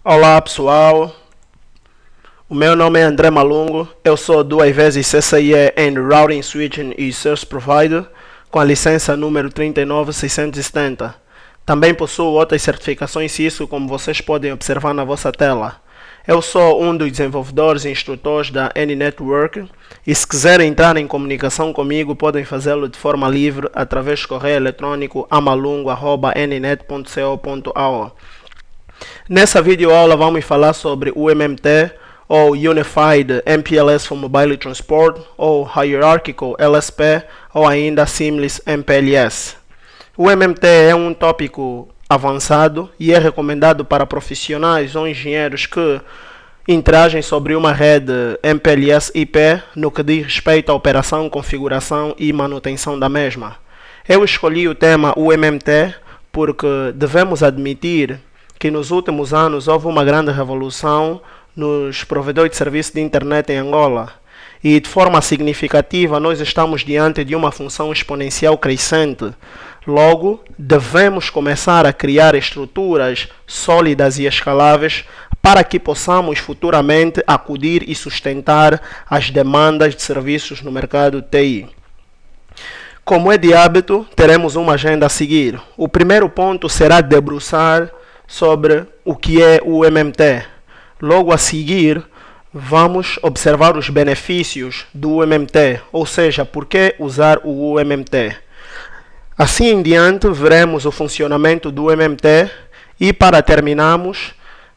Olá pessoal, o meu nome é André Malungo, eu sou duas vezes CCIE em Routing, Switching e Service Provider com a licença número 39670. Também possuo outras certificações CISO, como vocês podem observar na vossa tela. Eu sou um dos desenvolvedores e instrutores da N-Network e se quiserem entrar em comunicação comigo podem fazê-lo de forma livre através do correio eletrônico amalungo@nnet.co.au. Nessa videoaula vamos falar sobre o MMT, ou Unified MPLS for Mobile Transport, ou Hierarchical LSP, ou ainda Seamless MPLS. O MMT é um tópico avançado e é recomendado para profissionais ou engenheiros que interagem sobre uma rede MPLS IP no que diz respeito à operação, configuração e manutenção da mesma. Eu escolhi o tema UMMT porque devemos admitir que nos últimos anos houve uma grande revolução nos provedores de serviço de internet em Angola e de forma significativa nós estamos diante de uma função exponencial crescente. Logo, devemos começar a criar estruturas sólidas e escaláveis para que possamos futuramente acudir e sustentar as demandas de serviços no mercado TI. Como é de hábito, teremos uma agenda a seguir. O primeiro ponto será debruçar sobre o que é o MMT. Logo a seguir, vamos observar os benefícios do MMT, ou seja, por que usar o MMT. Assim em diante, veremos o funcionamento do MMT e para terminarmos,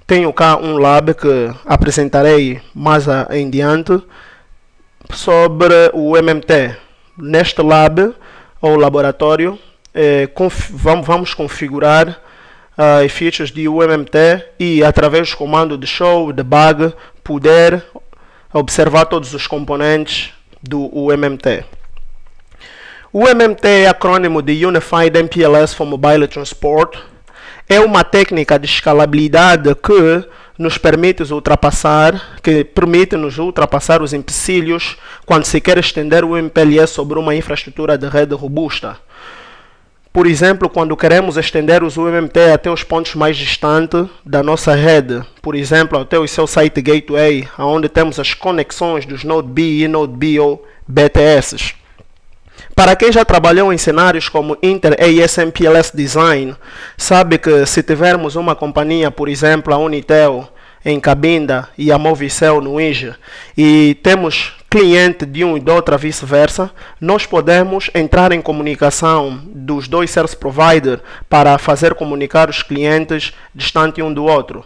tenho cá um lab que apresentarei mais em diante sobre o MMT. Neste lab, ou laboratório, vamos configurar as features de UMMT e através do comando de show, debug, poder observar todos os componentes do UMMT. O UMMT é acrônimo de Unified MPLS for Mobile Transport. É uma técnica de escalabilidade que nos permite ultrapassar os empecilhos quando se quer estender o MPLS sobre uma infraestrutura de rede robusta. Por exemplo, quando queremos estender os UMMT até os pontos mais distantes da nossa rede, por exemplo, até o seu site gateway, onde temos as conexões dos Node B e Node B ou BTS. Para quem já trabalhou em cenários como Inter-AES MPLS Design, sabe que se tivermos uma companhia, por exemplo, a Unitel em Cabinda e a Movicel no INGE, e temos cliente de um e de outra vice-versa, nós podemos entrar em comunicação dos dois service providers para fazer comunicar os clientes distante um do outro.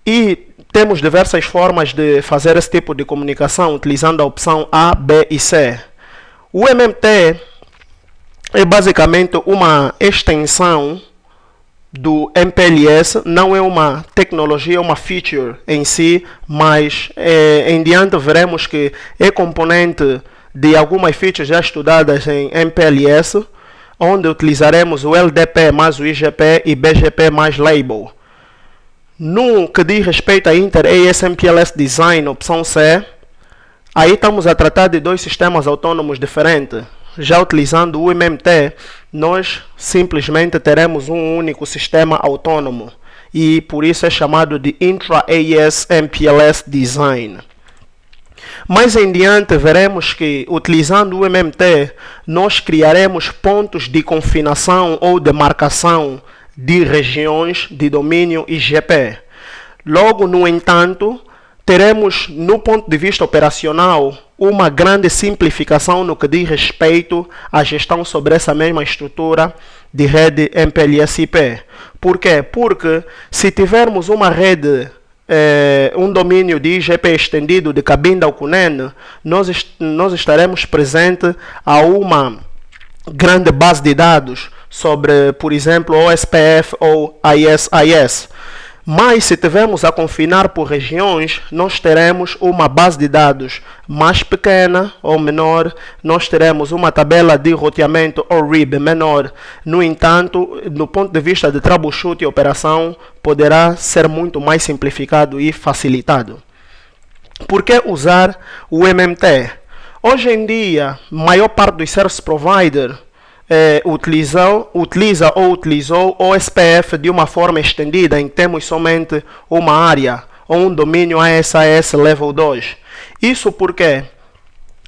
E temos diversas formas de fazer esse tipo de comunicação utilizando a opção A, B e C. O MMT é basicamente uma extensão do MPLS, não é uma tecnologia, é uma feature em si, mas em diante veremos que é componente de algumas features já estudadas em MPLS, onde utilizaremos o LDP mais o IGP e BGP mais Label. No que diz respeito a Inter-AES MPLS Design, opção C, aí estamos a tratar de dois sistemas autônomos diferentes. Já utilizando o MMT, nós simplesmente teremos um único sistema autônomo e por isso é chamado de Intra-AES MPLS Design. Mais em diante veremos que utilizando o MMT nós criaremos pontos de confinação ou demarcação de regiões de domínio IGP. Logo, no entanto, teremos, no ponto de vista operacional, uma grande simplificação no que diz respeito à gestão sobre essa mesma estrutura de rede MPLS IP. Por quê? Porque se tivermos uma rede, um domínio de IGP estendido de Cabinda ao Cunene, nós estaremos presentes a uma grande base de dados sobre, por exemplo, OSPF ou ISIS. Mas se tivermos a confinar por regiões, nós teremos uma base de dados mais pequena ou menor, nós teremos uma tabela de roteamento ou RIB menor. No entanto, do ponto de vista de troubleshoot e operação, poderá ser muito mais simplificado e facilitado. Por que usar o MMT? Hoje em dia, a maior parte dos service providers utiliza ou utilizou o SPF de uma forma estendida, em que temos somente uma área ou um domínio ASAS Level 2. Isso por quê?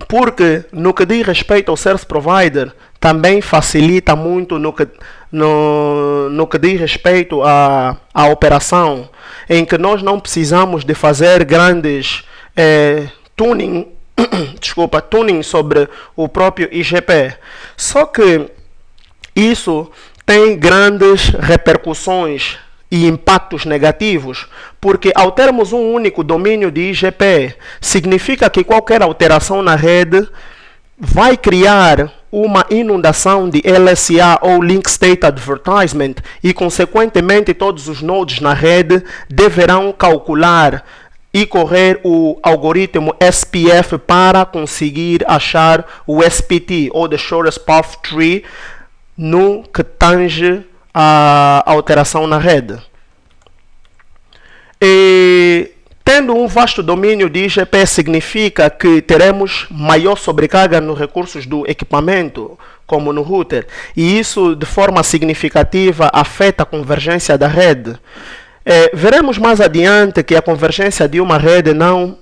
Porque no que diz respeito ao Service Provider, também facilita muito no que diz respeito à operação, em que nós não precisamos de fazer grandes tuning sobre o próprio IGP. Só que isso tem grandes repercussões e impactos negativos, porque ao termos um único domínio de IGP, significa que qualquer alteração na rede vai criar uma inundação de LSA ou Link State Advertisement e, consequentemente, todos os nodes na rede deverão calcular e correr o algoritmo SPF para conseguir achar o SPT, ou the Shortest Path Tree, no que tange a alteração na rede. E, tendo um vasto domínio de IGP, significa que teremos maior sobrecarga nos recursos do equipamento, como no router, e isso de forma significativa afeta a convergência da rede. Veremos mais adiante que a convergência de uma rede não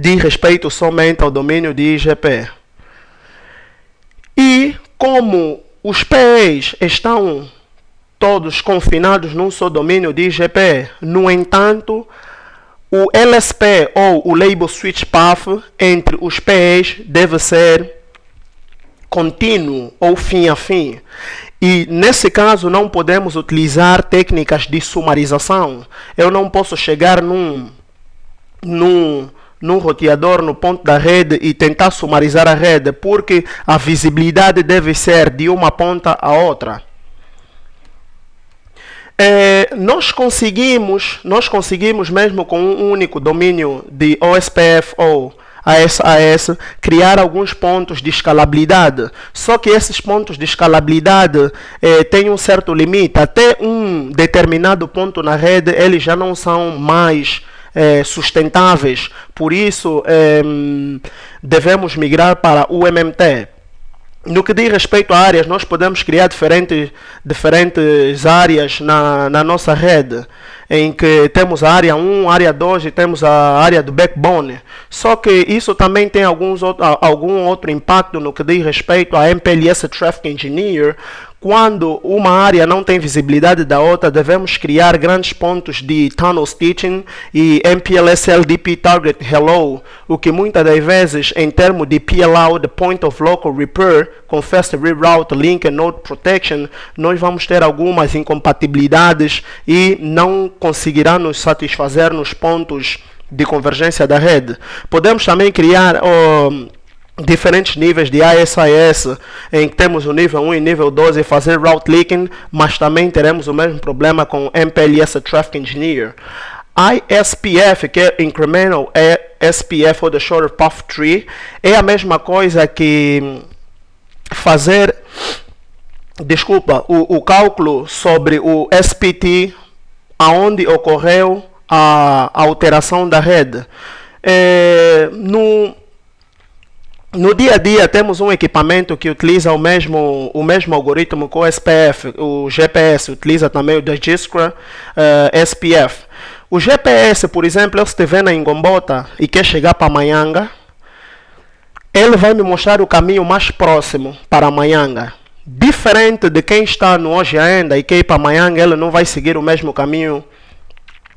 diz respeito somente ao domínio de IGP. E como os PEs estão todos confinados num só domínio de IGP, no entanto, o LSP ou o Label Switch Path entre os PEs deve ser contínuo ou fim a fim. E nesse caso não podemos utilizar técnicas de sumarização. Eu não posso chegar num roteador no ponto da rede e tentar sumarizar a rede, porque a visibilidade deve ser de uma ponta a outra. Nós conseguimos mesmo com um único domínio de OSPF ou ASAS, criar alguns pontos de escalabilidade. Só que esses pontos de escalabilidade têm um certo limite. Até um determinado ponto na rede, eles já não são mais sustentáveis. Por isso, devemos migrar para o MMT. No que diz respeito a áreas, nós podemos criar diferentes áreas na nossa rede, em que temos a área 1, a área 2 e temos a área do backbone. Só que isso também tem algum outro impacto no que diz respeito a MPLS Traffic Engineer. Quando uma área não tem visibilidade da outra, devemos criar grandes pontos de tunnel stitching e MPLS LDP Target Hello, o que muitas das vezes, em termos de PLO, the Point of Local Repair, com Fast Reroute, Link and Node Protection, nós vamos ter algumas incompatibilidades e não conseguirá nos satisfazer nos pontos de convergência da rede. Podemos também criar diferentes níveis de ASIS, em que temos o nível 1 e nível 2 e fazer route leaking, mas também teremos o mesmo problema com MPLS Traffic Engineer. ISPF, que é Incremental SPF ou the Shorter Path Tree, é a mesma coisa que fazer, o cálculo sobre o SPT aonde ocorreu a alteração da rede. No dia a dia temos um equipamento que utiliza o mesmo algoritmo que o SPF, o GPS utiliza também o Digiskra SPF. O GPS, por exemplo, eu se estiver na Ngombota e quer chegar para Manyanga, ele vai me mostrar o caminho mais próximo para Manyanga. Diferente de quem está no Hoje Ainda e quer ir para Manyanga, ele não vai seguir o mesmo caminho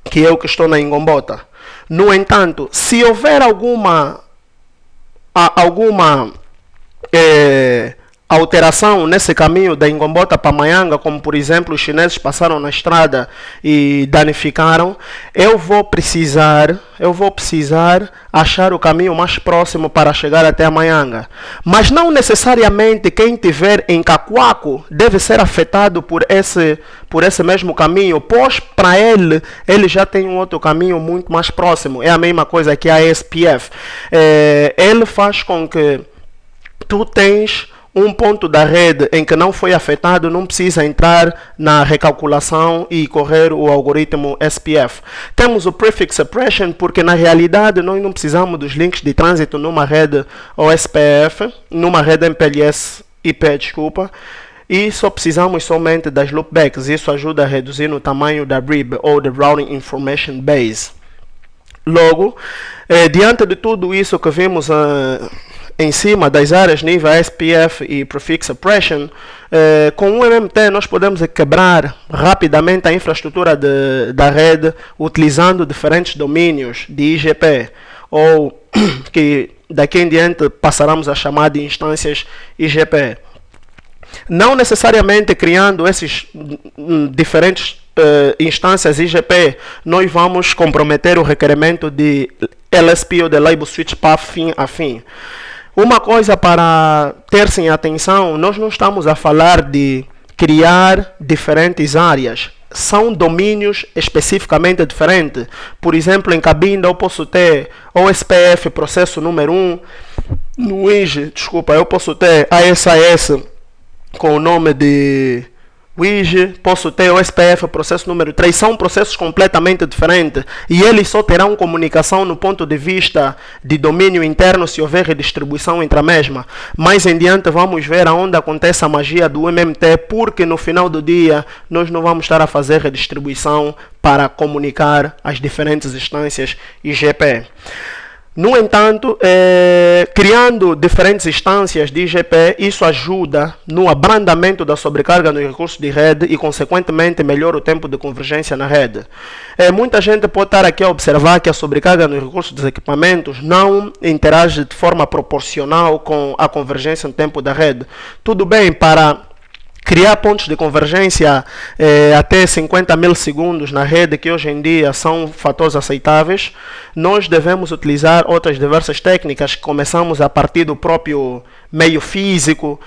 que eu que estou na Ngombota. No entanto, se houver alguma alteração nesse caminho da Ngombota para Manyanga, como por exemplo os chineses passaram na estrada e danificaram, eu vou precisar achar o caminho mais próximo para chegar até a Manyanga. Mas não necessariamente quem estiver em Cacoaco deve ser afetado por esse mesmo caminho, pois para ele já tem um outro caminho muito mais próximo. É a mesma coisa que a SPF. Ele faz com que tu tens um ponto da rede em que não foi afetado, não precisa entrar na recalculação e correr o algoritmo SPF. Temos o Prefix Suppression, porque na realidade nós não precisamos dos links de trânsito numa rede OSPF, numa rede MPLS IP, desculpa, e só precisamos somente das loopbacks. Isso ajuda a reduzir o tamanho da RIB, ou the Routing Information Base. Logo, diante de tudo isso que vimos em cima das áreas nível SPF e Prefix Suppression, com o MMT nós podemos quebrar rapidamente a infraestrutura da rede utilizando diferentes domínios de IGP, ou que daqui em diante passaremos a chamar de instâncias IGP. Não necessariamente criando esses diferentes instâncias IGP, nós vamos comprometer o requerimento de LSP ou de Label Switch Path fim a fim. Uma coisa para ter-se em atenção, nós não estamos a falar de criar diferentes áreas. São domínios especificamente diferentes. Por exemplo, em cabine eu posso ter OSPF processo número 1, no WIG, desculpa, eu posso ter ASAS com o nome de WIG, posso ter o SPF, processo número 3, são processos completamente diferentes e eles só terão comunicação no ponto de vista de domínio interno se houver redistribuição entre a mesma. Mais em diante vamos ver aonde acontece a magia do MMT, porque no final do dia nós não vamos estar a fazer redistribuição para comunicar as diferentes instâncias IGP. No entanto, criando diferentes instâncias de IGP, isso ajuda no abrandamento da sobrecarga nos recursos de rede e, consequentemente, melhora o tempo de convergência na rede. Muita gente pode estar aqui a observar que a sobrecarga nos recursos dos equipamentos não interage de forma proporcional com a convergência no tempo da rede. Tudo bem, para criar pontos de convergência até 50 milissegundos na rede, que hoje em dia são fatores aceitáveis, nós devemos utilizar outras diversas técnicas. Começamos a partir do próprio meio físico,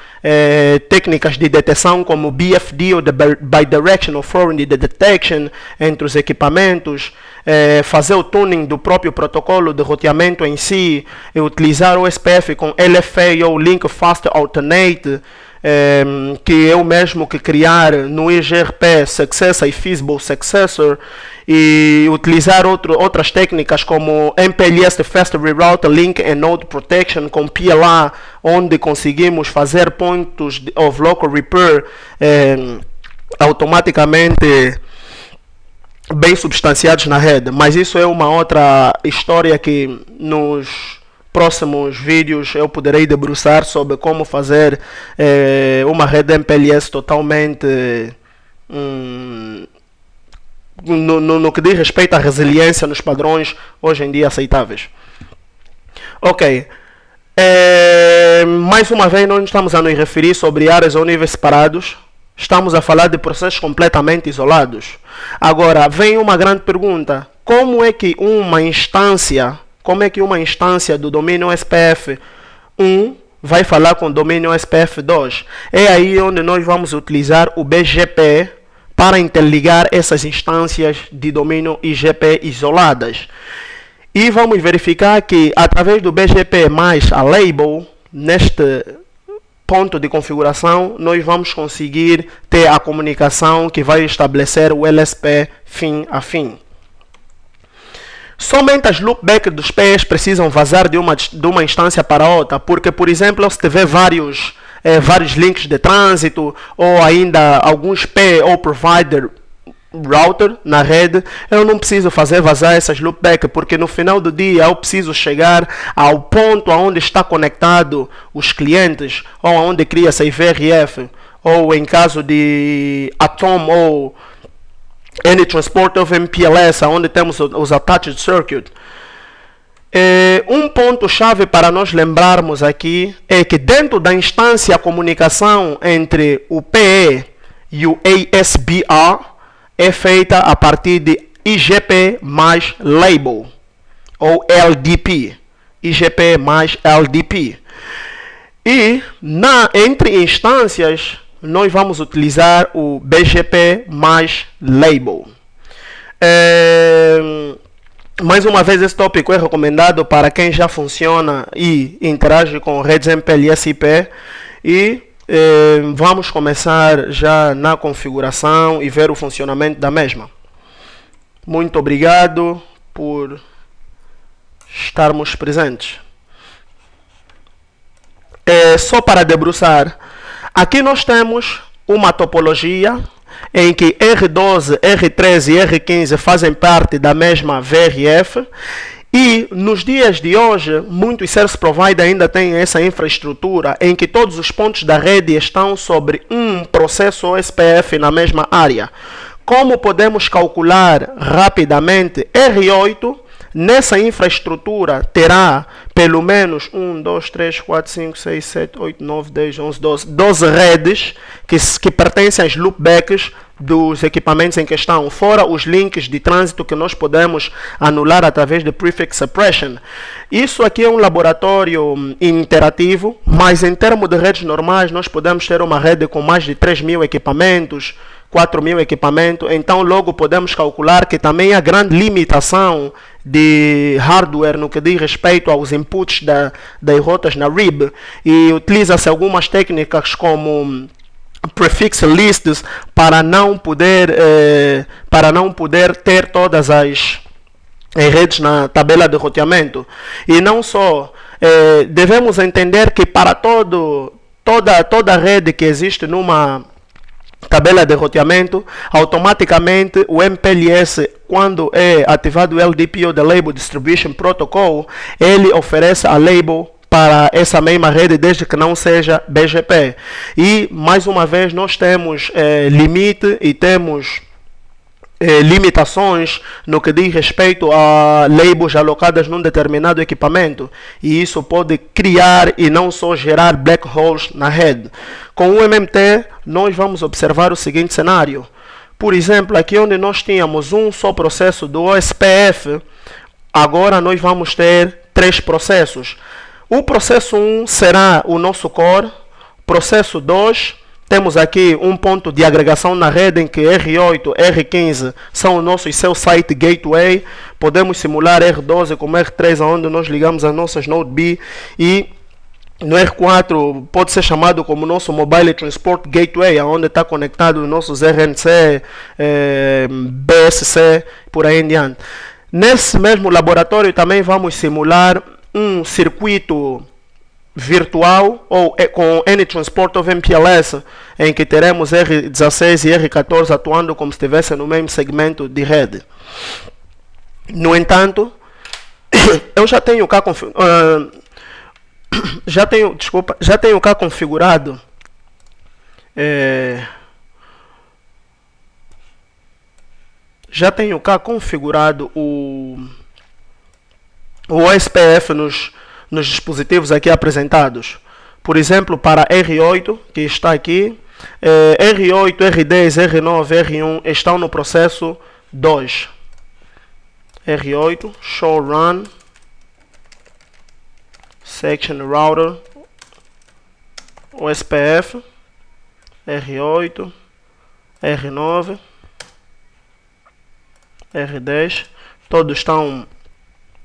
técnicas de detecção como BFD ou Bidirectional Foreign Detection entre os equipamentos, fazer o tuning do próprio protocolo de roteamento em si, utilizar o SPF com LFA ou Link Fast Alternate, que eu mesmo que criar no IGRP Successor e Feasible Successor, e utilizar outras técnicas como MPLS, Fast Reroute, Link and Node Protection com PLA, onde conseguimos fazer pontos of local repair automaticamente bem substanciados na rede. Mas isso é uma outra história que nos próximos vídeos eu poderei debruçar sobre como fazer uma rede MPLS totalmente no que diz respeito à resiliência nos padrões hoje em dia aceitáveis. Ok. Mais uma vez, nós não estamos a nos referir sobre áreas ou níveis separados. Estamos a falar de processos completamente isolados. Agora, vem uma grande pergunta. Como é que uma instância do domínio SPF 1 vai falar com o domínio SPF 2? É aí onde nós vamos utilizar o BGP para interligar essas instâncias de domínio IGP isoladas. E vamos verificar que através do BGP mais a label, neste ponto de configuração, nós vamos conseguir ter a comunicação que vai estabelecer o LSP fim a fim. Somente as loopbacks dos PS precisam vazar de uma instância para outra, porque, por exemplo, se tiver vários links de trânsito ou ainda alguns P ou provider router na rede, eu não preciso fazer vazar essas loopbacks, porque no final do dia eu preciso chegar ao ponto onde está conectado os clientes ou onde cria-se a IVRF, ou em caso de Atom ou Any Transport of MPLS, onde temos os Attached Circuit. Um ponto-chave para nós lembrarmos aqui é que dentro da instância a comunicação entre o PE e o ASBR é feita a partir de IGP mais label, ou LDP. IGP mais LDP. E entre instâncias nós vamos utilizar o BGP mais label. Mais uma vez, esse tópico é recomendado para quem já funciona e interage com redes MPLS IP. E vamos começar já na configuração e ver o funcionamento da mesma. Muito obrigado por estarmos presentes. Só para debruçar, Aqui nós temos uma topologia em que R12, R13 e R15 fazem parte da mesma VRF. E nos dias de hoje, muitos service providers ainda têm essa infraestrutura em que todos os pontos da rede estão sobre um processo OSPF na mesma área. Como podemos calcular rapidamente, R8 nessa infraestrutura terá pelo menos 1, 2, 3, 4, 5, 6, 7, 8, 9, 10, 11, 12 redes que pertencem às loopbacks dos equipamentos em questão, fora os links de trânsito que nós podemos anular através de prefix suppression. Isso aqui é um laboratório interativo, mas em termos de redes normais nós podemos ter uma rede com mais de 3.000 equipamentos, 4.000 equipamentos, então logo podemos calcular que também há grande limitação de hardware no que diz respeito aos inputs das rotas na RIB, e utiliza-se algumas técnicas como prefix lists para não poder ter todas as redes na tabela de roteamento. E não só, devemos entender que para toda rede que existe numa tabela de roteamento, automaticamente o MPLS, quando é ativado o LDPO, the Label Distribution Protocol, ele oferece a label para essa mesma rede, desde que não seja BGP. E mais uma vez nós temos limite e temos limitações no que diz respeito a labels alocadas num determinado equipamento, e isso pode criar e não só gerar black holes na rede. Com o MMT nós vamos observar o seguinte cenário. Por exemplo, aqui onde nós tínhamos um só processo do OSPF, agora nós vamos ter 3 processos. O processo 1 será o nosso core. Processo 2, temos aqui um ponto de agregação na rede em que R8, R15 são os nossos cell site gateway. Podemos simular R12 como R3, onde nós ligamos as nossas Node B, e no R4 pode ser chamado como nosso Mobile Transport Gateway, onde está conectado os nossos RNC, BSC, por aí em diante. Nesse mesmo laboratório também vamos simular um circuito virtual ou com N-Transport of MPLS, em que teremos R16 e R14 atuando como se estivesse no mesmo segmento de rede. No entanto, eu já tenho cá configurado o OSPF nos dispositivos aqui apresentados. Por exemplo, para R8, que está aqui, R8, R10, R9, R1 estão no processo 2. R8, show run, section router, OSPF, R8, R9, R10, todos estão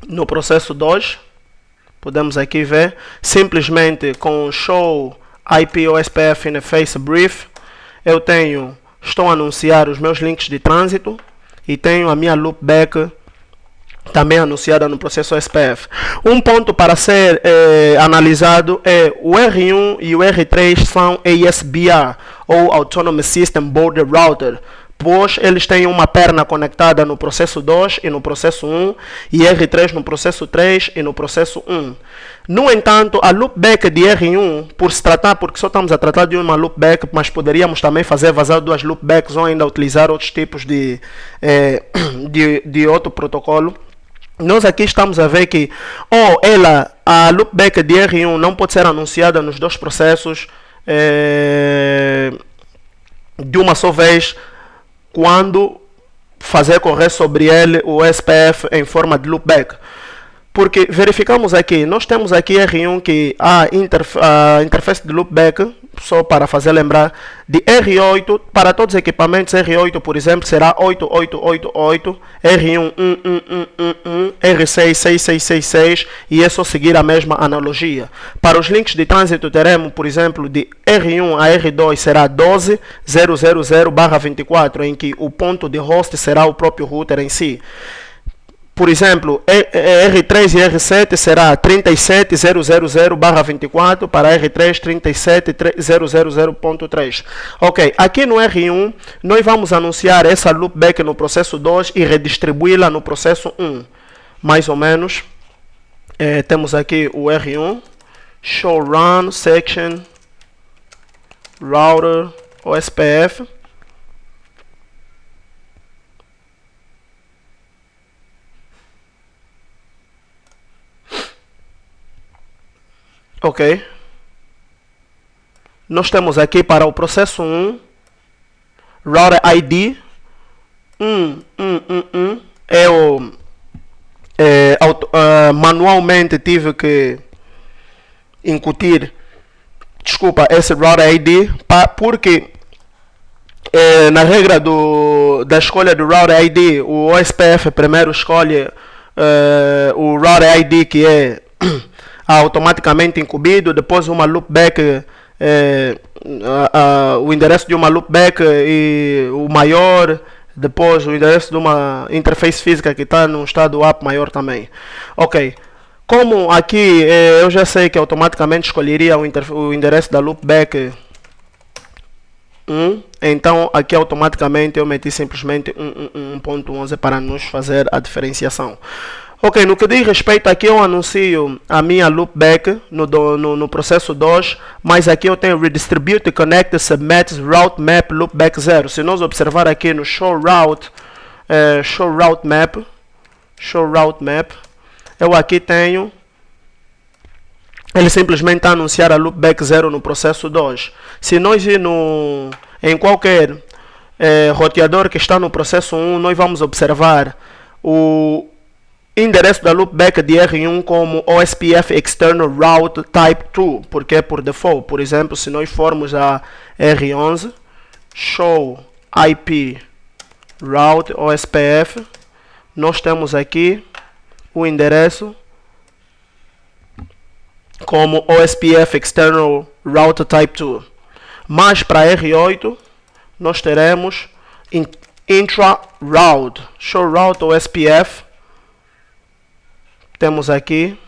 no processo 2. Podemos aqui ver, simplesmente com show IP OSPF interface brief, estou a anunciar os meus links de trânsito e tenho a minha loopback também anunciada no processo OSPF. Um ponto para ser analisado é o R1 e o R3 são ASBR, ou Autonomous System Border Router, pois eles têm uma perna conectada no processo 2 e no processo 1, e R3 no processo 3 e no processo 1. No entanto, a loopback de R1, porque só estamos a tratar de uma loopback, mas poderíamos também fazer vazar 2 loopbacks ou ainda utilizar outros tipos de outro protocolo. Nós aqui estamos a ver que a loopback de R1 não pode ser anunciada nos 2 processos de uma só vez, quando fazer correr sobre ele o SPF em forma de loopback. Porque verificamos aqui, nós temos aqui R1 que a interface de loopback, só para fazer lembrar, de R8, para todos os equipamentos, R8, por exemplo, será 8888, R1 R6 6666, e é só seguir a mesma analogia. Para os links de trânsito teremos, por exemplo, de R1 a R2 será 12000/24, em que o ponto de host será o próprio router em si. por exemplo, R3 e R7 será 37000/24 para R3 37000.3. Ok, aqui no R1 nós vamos anunciar essa loopback no processo 2 e redistribuí-la no processo 1. Mais ou menos, temos aqui o R1, show run section router OSPF. Ok. Nós temos aqui para o processo 1, router ID 1 é o manualmente tive que incutir, desculpa, esse router ID porque na regra da escolha do router ID, o OSPF primeiro escolhe o router ID que é automaticamente incumbido, depois uma loopback, o endereço de uma loopback e o maior, depois o endereço de uma interface física que está num estado up maior também. Ok, como aqui eu já sei que automaticamente escolheria o endereço da loopback 1, então aqui automaticamente eu meti simplesmente 1.11 para nos fazer a diferenciação. Ok, no que diz respeito aqui eu anuncio a minha loopback no processo 2, mas aqui eu tenho redistribute connect submit route map loopback 0. Se nós observar aqui no show route map, eu aqui tenho, ele simplesmente anunciar a loopback 0 no processo 2. Se nós ir em qualquer roteador que está no processo 1, nós vamos observar o endereço da loopback de R1 como OSPF External Route Type 2, porque é por default. Por exemplo, se nós formos a R11, show IP Route OSPF, nós temos aqui o endereço como OSPF External Route Type 2. Mas para R8, nós teremos Intra Route, show Route OSPF. Temos aqui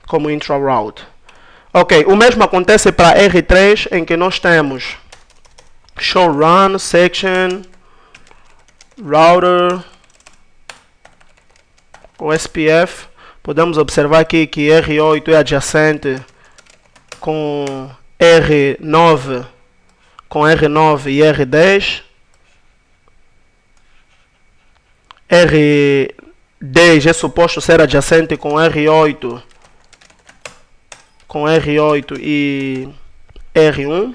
como intra route. Ok, o mesmo acontece para R3, em que nós temos show run section router OSPF. Podemos observar aqui que R8 é adjacente com R9 e R10. R10 é suposto ser adjacente com R8 e R1.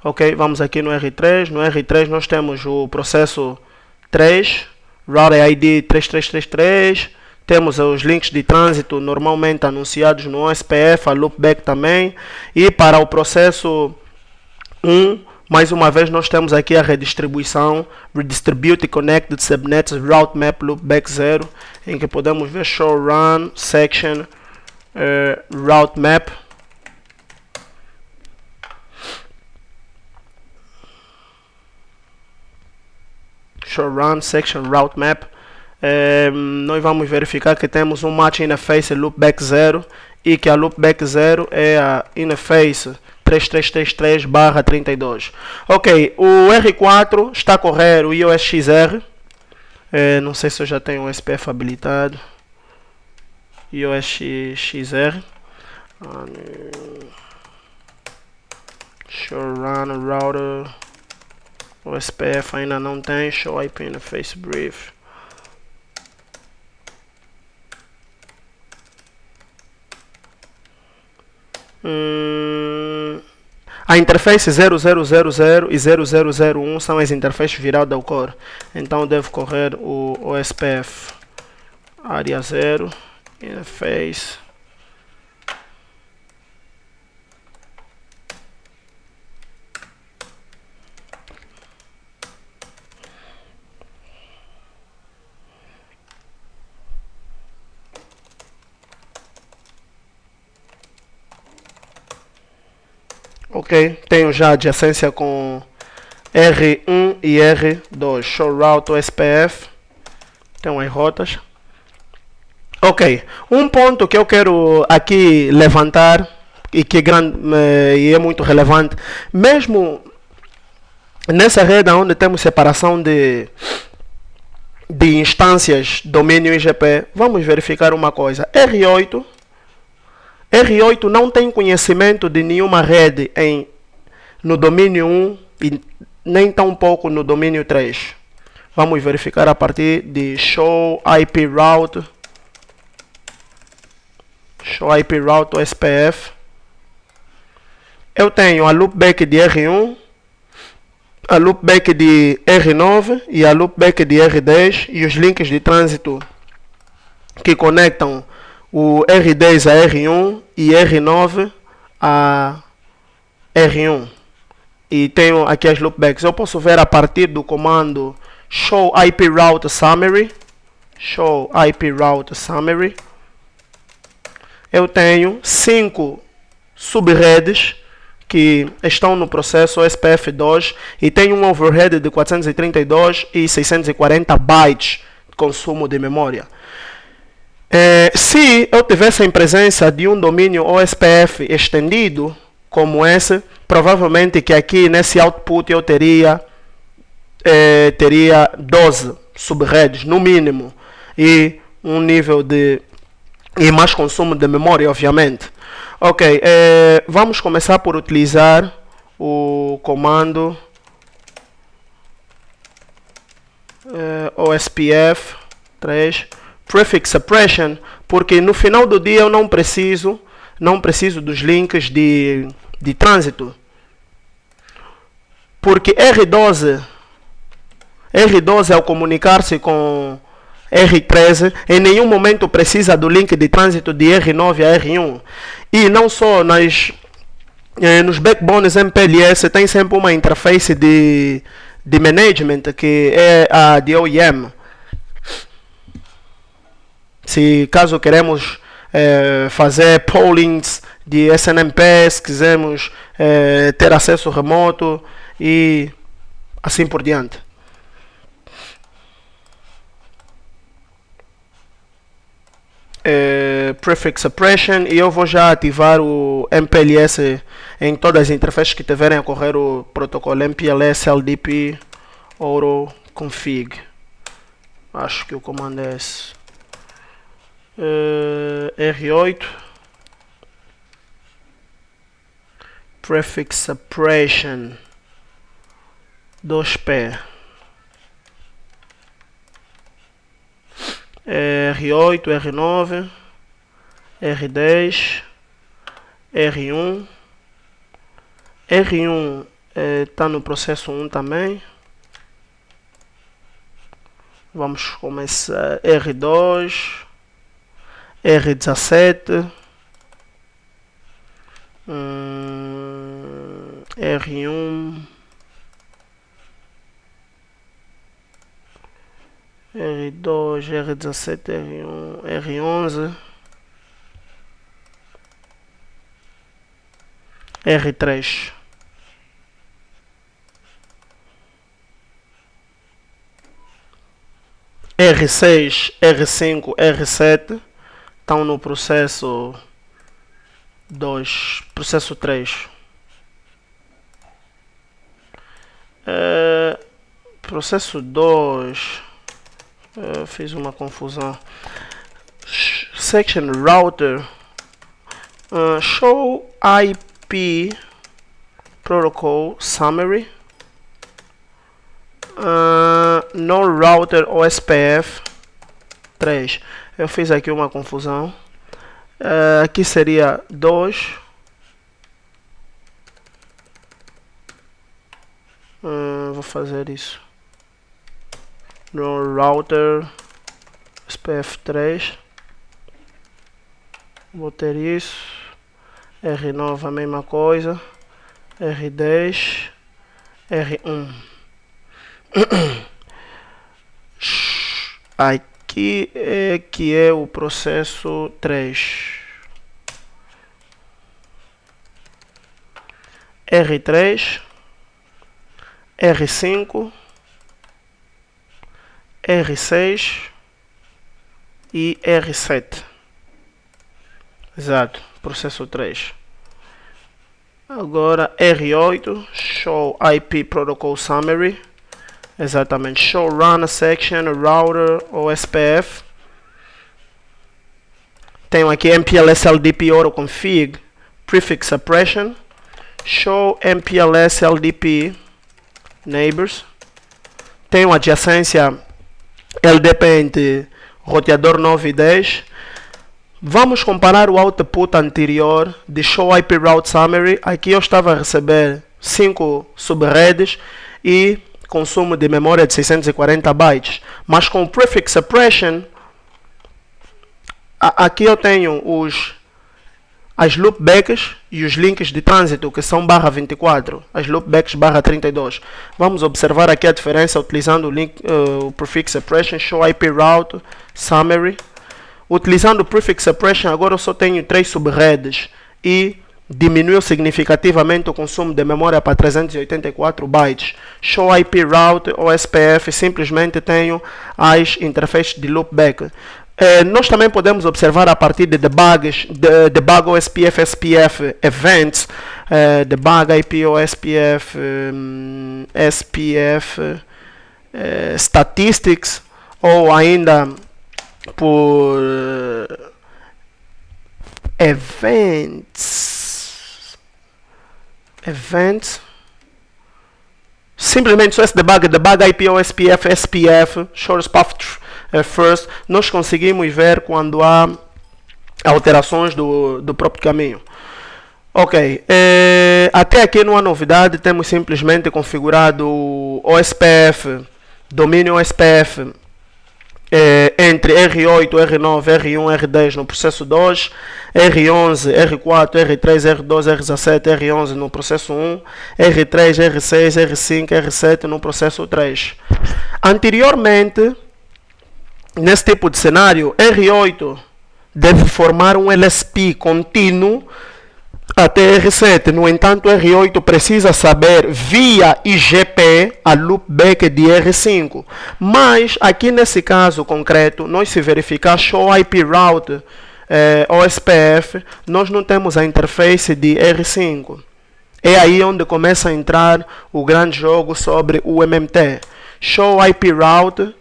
Ok, vamos aqui no R3. No R3 nós temos o processo 3, router ID 3333. Temos os links de trânsito normalmente anunciados no OSPF, a loopback também. E para o processo 1, mais uma vez nós temos aqui a redistribuição, redistribute connected subnets route map loopback 0, em que podemos ver show run section route map. Show run section route map. Nós vamos verificar que temos um match interface loopback 0 e que a loopback 0 é a interface 3333/32. Ok, o R4 está a correr o iOS-XR. Não sei se eu já tenho o SPF habilitado. iOS-XR. Show run router. O SPF ainda não tem. Show IP interface brief. A interface 0000 e 0001 são as interfaces viral da Core. Então devo correr o OSPF área 0 interface. Ok, tenho já adjacência com R1 e R2. Show route SPF. Tem umas rotas. Ok. Um ponto que eu quero aqui levantar e que é muito relevante, mesmo nessa rede onde temos separação de instâncias domínio IGP, vamos verificar uma coisa. R8 não tem conhecimento de nenhuma rede no domínio 1 e nem tão pouco no domínio 3. Vamos verificar a partir de show IP route. Show IP route SPF. Eu tenho a loopback de R1, a loopback de R9 e a loopback de R10 e os links de trânsito que conectam o R10 a R1 e R9 a R1. E tenho aqui as loopbacks. Eu posso ver a partir do comando show IP route summary. Show IP route summary. Eu tenho 5 subredes que estão no processo SPF2 e tem um overhead de 432 e 640 bytes de consumo de memória. Se eu tivesse em presença de um domínio OSPF estendido como esse, provavelmente que aqui nesse output eu teria 12 subredes no mínimo e um nível de mais consumo de memória, obviamente. Ok, vamos começar por utilizar o comando OSPF 3 Prefix Suppression, porque no final do dia eu não preciso dos links de trânsito, porque R12 ao comunicar-se com R13 em nenhum momento precisa do link de trânsito de R9 a R1. E não só nos backbones MPLS tem sempre uma interface de management que é a de OEM. Se caso queremos fazer pollings de SNMPs, quisermos ter acesso remoto e assim por diante. Prefix Suppression, e eu vou já ativar o MPLS em todas as interfaces que tiverem a correr o protocolo MPLS LDP Auto Config. Acho que o comando é esse. R8 Prefix Suppression 2P R8, R9, R10, R1. R1 está no processo 1 também. Vamos começar. R2, R17, R1, R2, R17, R1, R11, R3. R6, R5, R7 estão no processo 2, processo 3. Processo 2. Fiz uma confusão. Section router. Show IP protocol summary. No router OSPF 3. Eu fiz aqui uma confusão. Aqui seria 2. Vou fazer isso. No router SPF 3. Vou ter isso. R9 a mesma coisa. R10. R1. Aqui é que é o processo 3. R3, R5, R6 e R7. Exato, processo 3. Agora R8, Show IP Protocol Summary. Exatamente, Show Run Section, Router ou SPF. Tenho aqui MPLS LDP AutoConfig, Prefix Suppression. Show MPLS LDP Neighbors. Tenho adjacência LDP entre roteador 9 e 10. Vamos comparar o output anterior de Show IP Route Summary. Aqui eu estava a receber 5 subredes e consumo de memória de 640 bytes. Mas com o Prefix Suppression, aqui eu tenho as loopbacks e os links de trânsito, que são barra 24, as loopbacks barra 32. Vamos observar aqui a diferença utilizando o Prefix Suppression, Show IP Route Summary. Utilizando o Prefix Suppression, agora eu só tenho 3 subredes e diminuiu significativamente o consumo de memória para 384 bytes. Show IP Route ou SPF, simplesmente tenho as interfaces de loopback. Nós também podemos observar a partir de debugs, debug OSPF, SPF events, debug IP OSPF, SPF statistics, ou ainda por events, simplesmente só esse debug IP OSPF, SPF, shortest path first, nós conseguimos ver quando há alterações do próprio caminho. Ok, até aqui não há novidade, temos simplesmente configurado o OSPF, domínio OSPF, entre R8, R9, R1, R10 no processo 2, R11, R4, R3, R2, R17, R11 no processo 1, R3, R6, R5, R7 no processo 3. Anteriormente, nesse tipo de cenário, R8 deve formar um LSP contínuo até R7. No entanto, R8 precisa saber via IGP a loopback de R5. Mas aqui nesse caso concreto, nós se verificar Show IP Route OSPF, nós não temos a interface de R5. É aí onde começa a entrar o grande jogo sobre o MMT. Show IP Route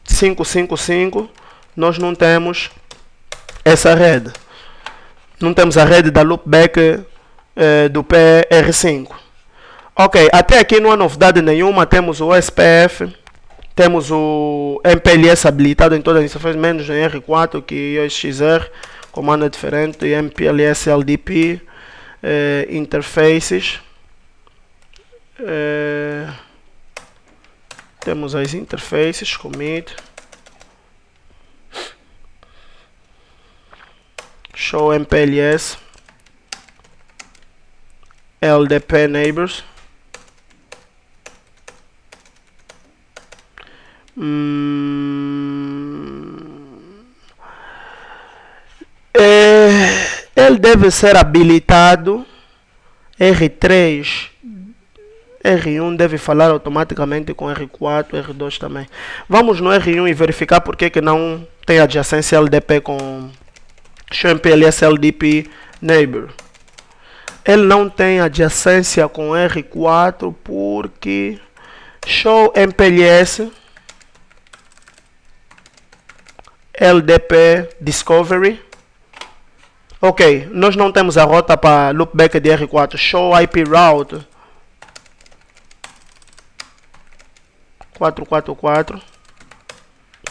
555, nós não temos essa rede. Não temos a rede da loopback do PR5. Ok, até aqui não há novidade nenhuma. Temos o OSPF, temos o MPLS habilitado em todas as interfaces, menos em R4, que OSXR, comando é diferente, e MPLS LDP, interfaces. Temos as interfaces, commit. Show MPLS LDP Neighbors. Ele deve ser habilitado. R3, R1 deve falar automaticamente com R4, R2 também. Vamos no R1 e verificar por que não tem adjacência LDP com Show MPLS LDP Neighbor. Ele não tem adjacência com R4 porque Show MPLS LDP Discovery. Ok, nós não temos a rota para loopback de R4. Show IP Route 444.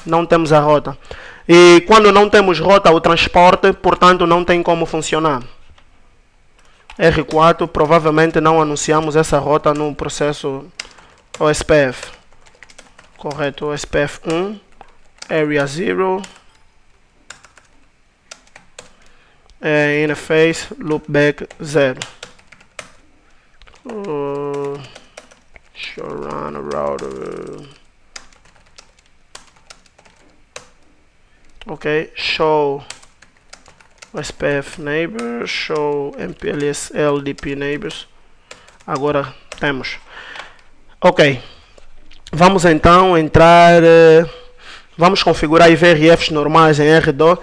Não temos a rota. E quando não temos rota, o transporte, portanto, não tem como funcionar. R4, provavelmente não anunciamos essa rota no processo OSPF. Correto, OSPF 1, Area 0, Interface, Loopback 0. Show Run Router. Ok, Show OSPF Neighbors, Show MPLS LDP Neighbors. Agora Temos. Ok. Vamos então entrar... vamos configurar IVRFs normais em R2.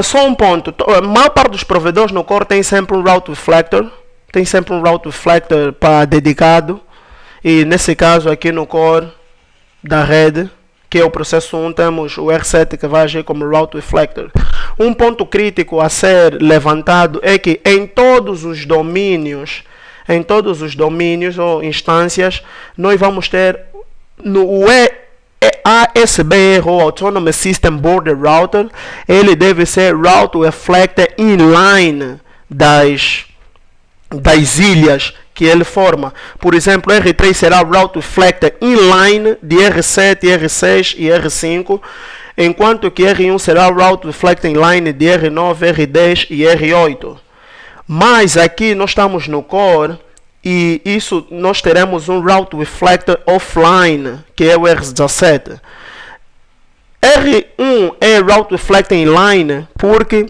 Só um ponto. A maior parte dos provedores no core tem sempre um Route Reflector. Tem sempre um Route Reflector para dedicado. E nesse caso aqui no core da rede, que é o processo 1, temos o R7 que vai agir como Route Reflector. Um ponto crítico a ser levantado é que em todos os domínios ou instâncias, nós vamos ter no ASBR ou Autonomous System Border Router, ele deve ser Route Reflector inline das ilhas que ele forma. Por exemplo, R3 será Route Reflector inline de R7, R6 e R5, enquanto que R1 será Route Reflector inline de R9, R10 e R8. Mas aqui nós estamos no core e isso nós teremos um Route Reflector offline, que é o R17. R1 é Route Reflector inline porque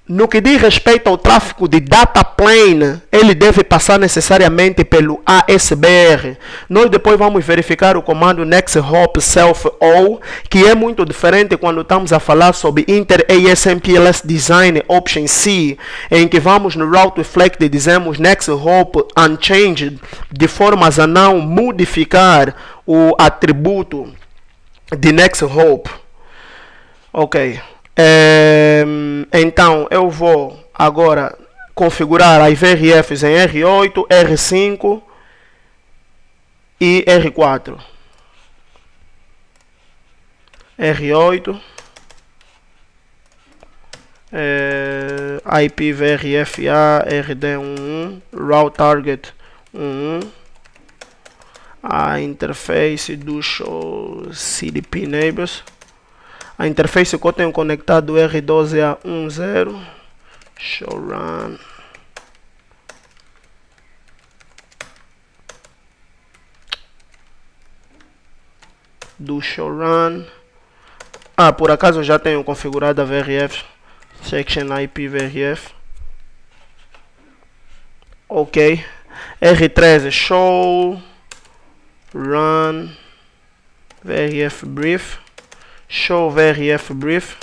no que diz respeito ao tráfego de data plane, ele deve passar necessariamente pelo ASBR. Nós depois vamos verificar o comando nexthop self-o, que é muito diferente quando estamos a falar sobre Inter ASMPLS Design Option C, em que vamos no Route Reflect e dizemos nexthop unchanged, de formas a não modificar o atributo de nexthop. Ok. Então eu vou agora configurar IVRFs em R8, R5 e R4. R8, IPVRFA RD11, Route Target 11, a interface do show CDP Neighbors. A interface que eu tenho conectado R12 a 10, show run. Do show run. Por acaso eu já tenho configurado a VRF, section IP VRF. Ok. R13 show run VRF brief. Show VRF brief.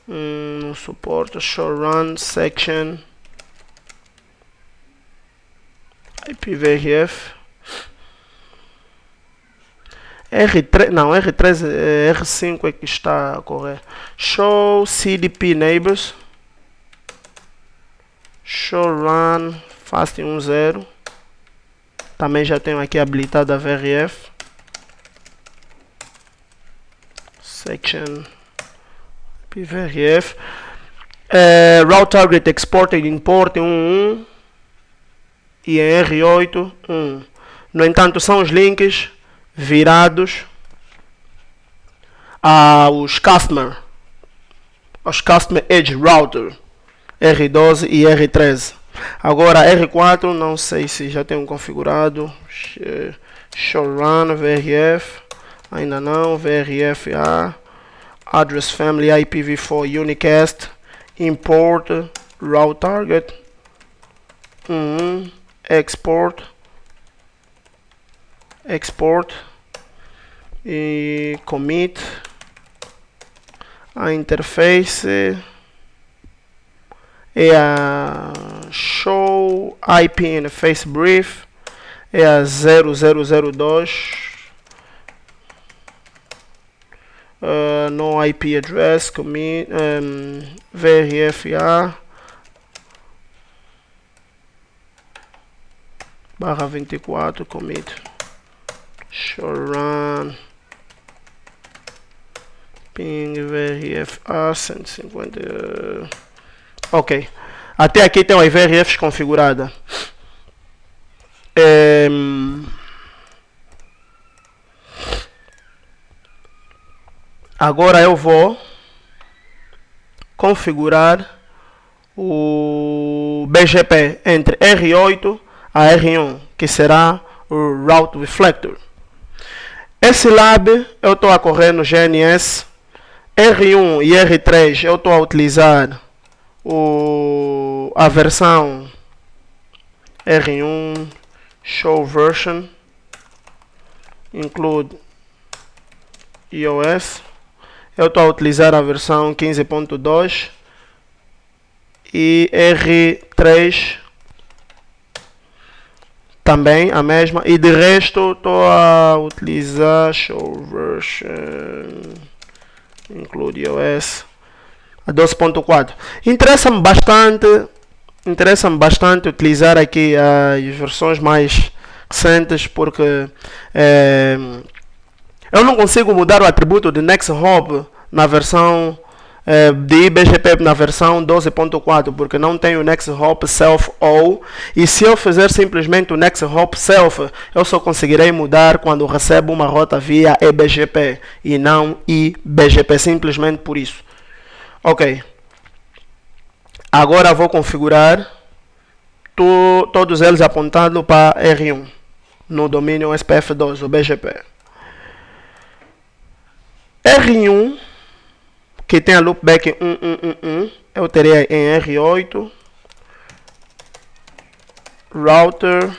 Não suporta. Show run section IPVRF. R3, não, R3, R5 é que está a correr. Show CDP neighbors. Show run fast 10. Também já tenho aqui habilitada a VRF. Section PVRF. Route Target Export e Import 11 e em R8 1. No entanto, são os links virados aos Customer Edge Router R12 e R13. Agora R4, não sei se já tenho configurado. Show run VRF. Ainda não, VRFA, Address Family IPv4 Unicast, Import, Route Target, Export, e Commit, a interface é a Show IP Interface Brief, é a 0002. No IP address, commit, VRFA /24 commit show run ping VRFA 150. Ok, até aqui tem a IVRFs configurada. Agora eu vou configurar o BGP entre R8 a R1, que será o Route Reflector. Esse lab eu estou a correr no GNS. R1 e R3 eu estou a utilizar a versão R1 show version include iOS. Eu estou a utilizar a versão 15.2 e R3 também a mesma, e de resto estou a utilizar show version include iOS a 12.4. Interessa-me bastante utilizar aqui as versões mais recentes, porque eu não consigo mudar o atributo de NextHop na versão de IBGP na versão 12.4, porque não tem o NextHop Self ou, e se eu fizer simplesmente o NextHop Self, eu só conseguirei mudar quando recebo uma rota via EBGP e não IBGP, simplesmente por isso. Ok. Agora vou configurar todos eles apontando para R1 no domínio SPF2, o BGP. R1 que tem a loopback 1111, eu terei em R8 router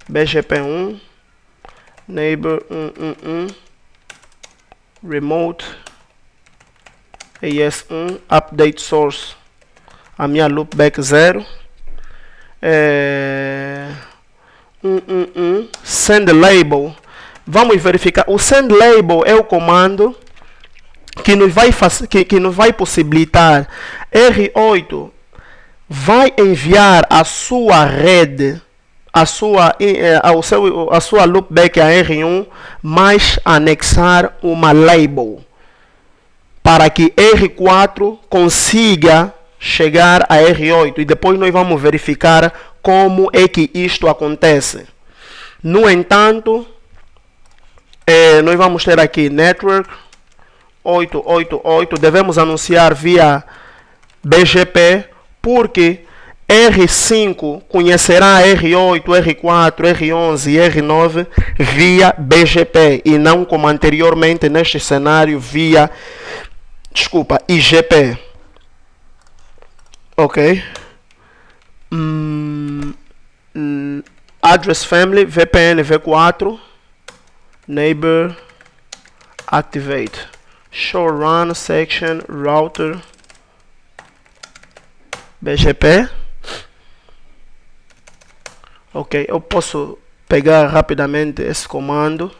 BGP1 neighbor 111 remote AS1 update source, a minha loopback 0 send label. Vamos verificar. O send label é o comando que nos vai possibilitar. R8 vai enviar a sua rede, a sua loopback a R1, mas anexar uma label para que R4 consiga chegar a R8, e depois nós vamos verificar como é que isto acontece. No entanto, nós vamos ter aqui network 888, devemos anunciar via BGP, porque R5 conhecerá R8, R4, R11 e R9 via BGP e não como anteriormente neste cenário via, IGP. Ok. Address family VPN v4 neighbor activate show run section router BGP. Ok, eu posso pegar rapidamente esse comando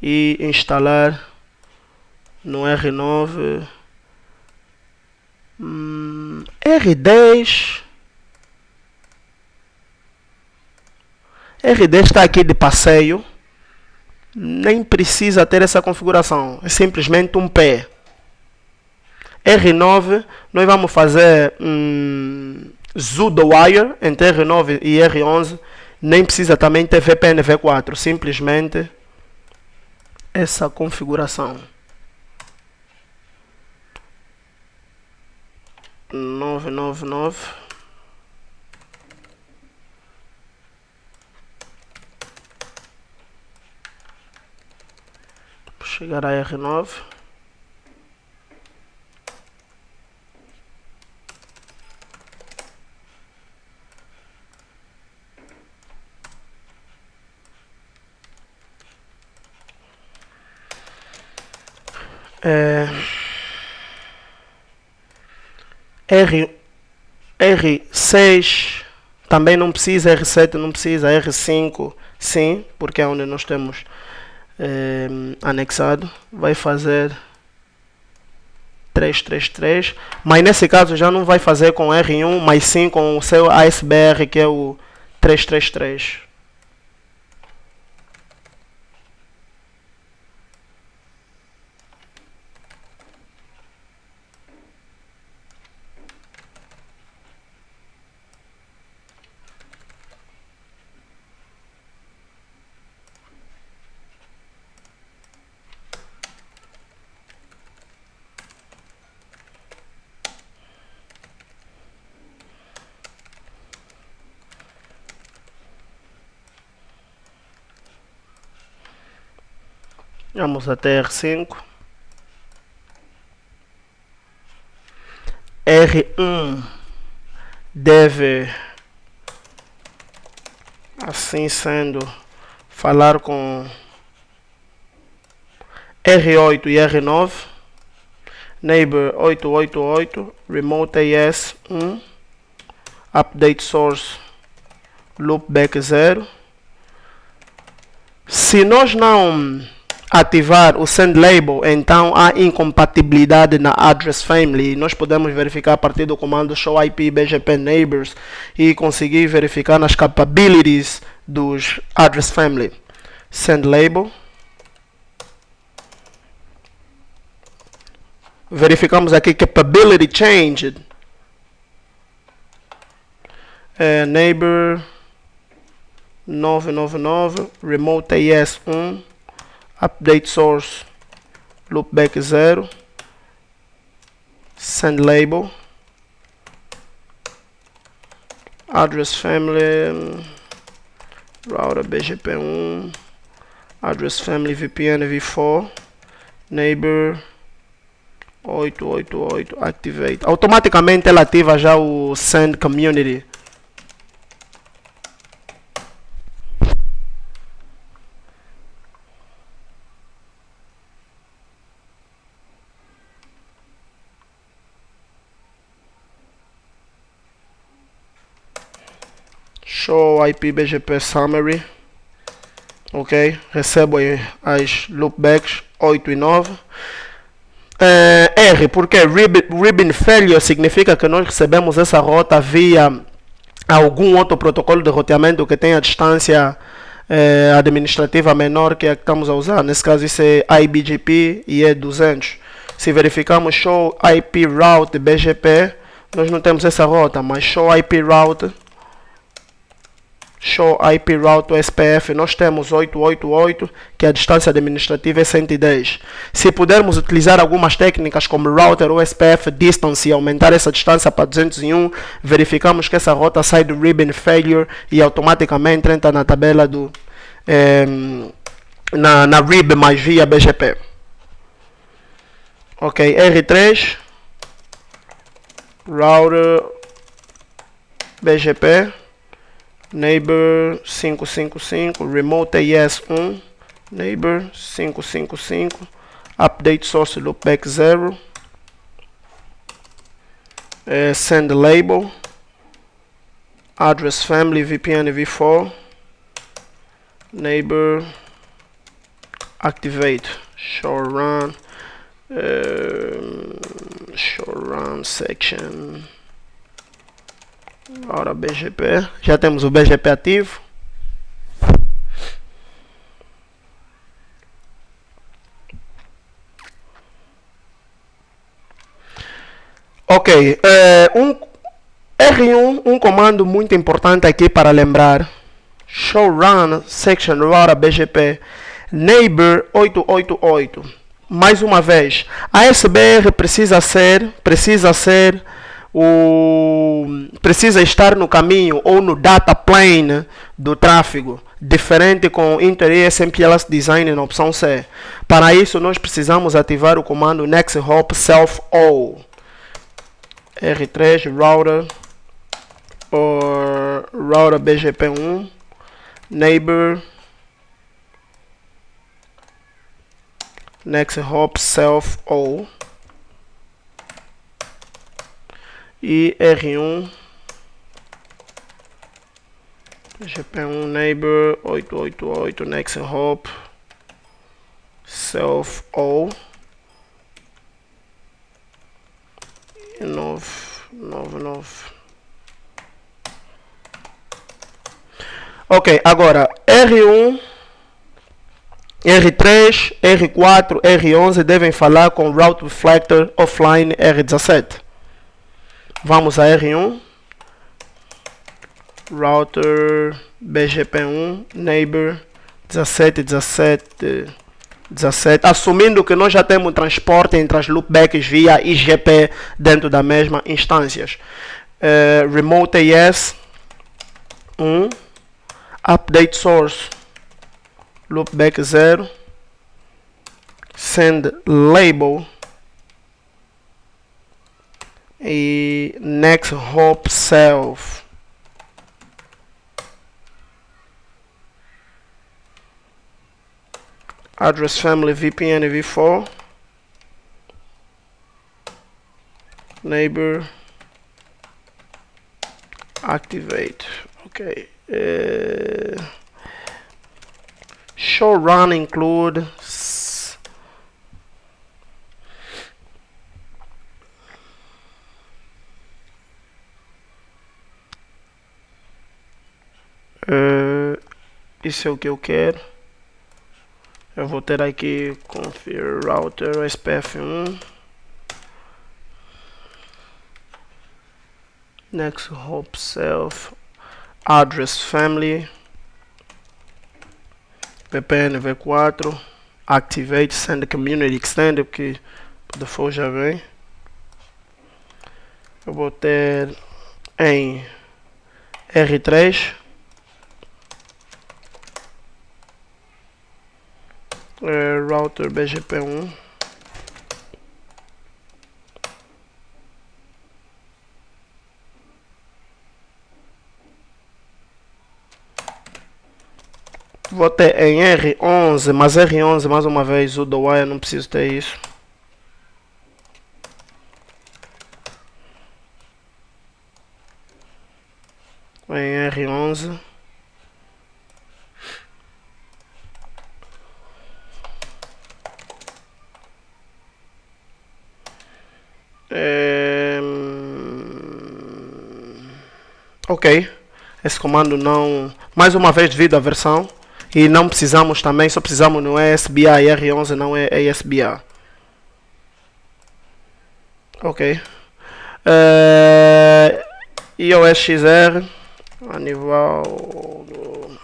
e instalar no R9 R10 está aqui de passeio, nem precisa ter essa configuração, é simplesmente um P. R9 nós vamos fazer ZooDoWire entre R9 e R11, nem precisa também ter VPN v4, simplesmente essa configuração. 999 chegar a R9. R6 também não precisa, R7 não precisa, R5 sim, porque é onde nós temos anexado. Vai fazer 333, mas nesse caso já não vai fazer com R1, mas sim com o seu ASBR, que é o 333. Vamos até R5. R1 deve Assim sendo, falar com R8 e R9, neighbor 888, remote AS 1, update source loopback 0. Se nós não ativar o send label, então há incompatibilidade na address family. Nós podemos verificar a partir do comando show IP BGP neighbors e conseguir verificar nas capabilities dos address family. Send label. Verificamos aqui capability changed. Neighbor 999, remote AS 1, update source loopback 0, send label, address family, router BGP 1, address family VPN v4, neighbor 888, activate. Automaticamente ela ativa já o send community. Show IP BGP summary. Ok, recebo as loopbacks 8 e 9. R, porque ribbon failure significa que nós recebemos essa rota via algum outro protocolo de roteamento que tenha distância administrativa menor que a que estamos a usar. Nesse caso isso é IBGP e é 200. Se verificarmos show IP route BGP, nós não temos essa rota, mas show IP route SPF, nós temos 888, que a distância administrativa é 110. Se pudermos utilizar algumas técnicas como router ou SPF distance e aumentar essa distância para 201, verificamos que essa rota sai do ribbon failure e automaticamente entra na tabela do na rib mais via BGP. Ok, R3 router BGP neighbor 555, remote AS 1, neighbor 555, update source loopback 0, send label, address family VPN v4, neighbor, activate, show run section. Ora, BGP, já temos o BGP ativo. Ok, R1, um comando muito importante aqui para lembrar. Show run section router BGP neighbor 888. Mais uma vez, a SBR precisa estar no caminho ou no data plane do tráfego, diferente com Inter-ES MPLS Design na opção C. Para isso, nós precisamos ativar o comando nexthop self-all. R3 router or router BGP1 neighbor nexthop self-all e R1 GP1 neighbor 888 nexthop self-all e 999. Ok, agora R1, R3, R4, R11 devem falar com Route Reflector Offline R17. Vamos a R1, Router BGP1, Neighbor 17, assumindo que nós já temos transporte entre as loopbacks via IGP dentro da mesma instâncias. Remote AS 1, Update Source loopback 0, Send Label e Next Hop Self. Address family VPN v4. Neighbor. Activate. Okay. Show run include. Isso é o que eu quero. Eu vou ter aqui configure router SPF1. Next hop self address family VPN v4 activate send community extender, porque por default já vem. Eu vou ter em R3 router BGP1. Vou ter em R11, mas R11 mais uma vez o do wire, não preciso ter isso. Em R11 ok, esse comando não, mais uma vez devido à versão, e não precisamos também, só precisamos no ESBA e R11 não é ESBA. Ok. iOS XR a nível do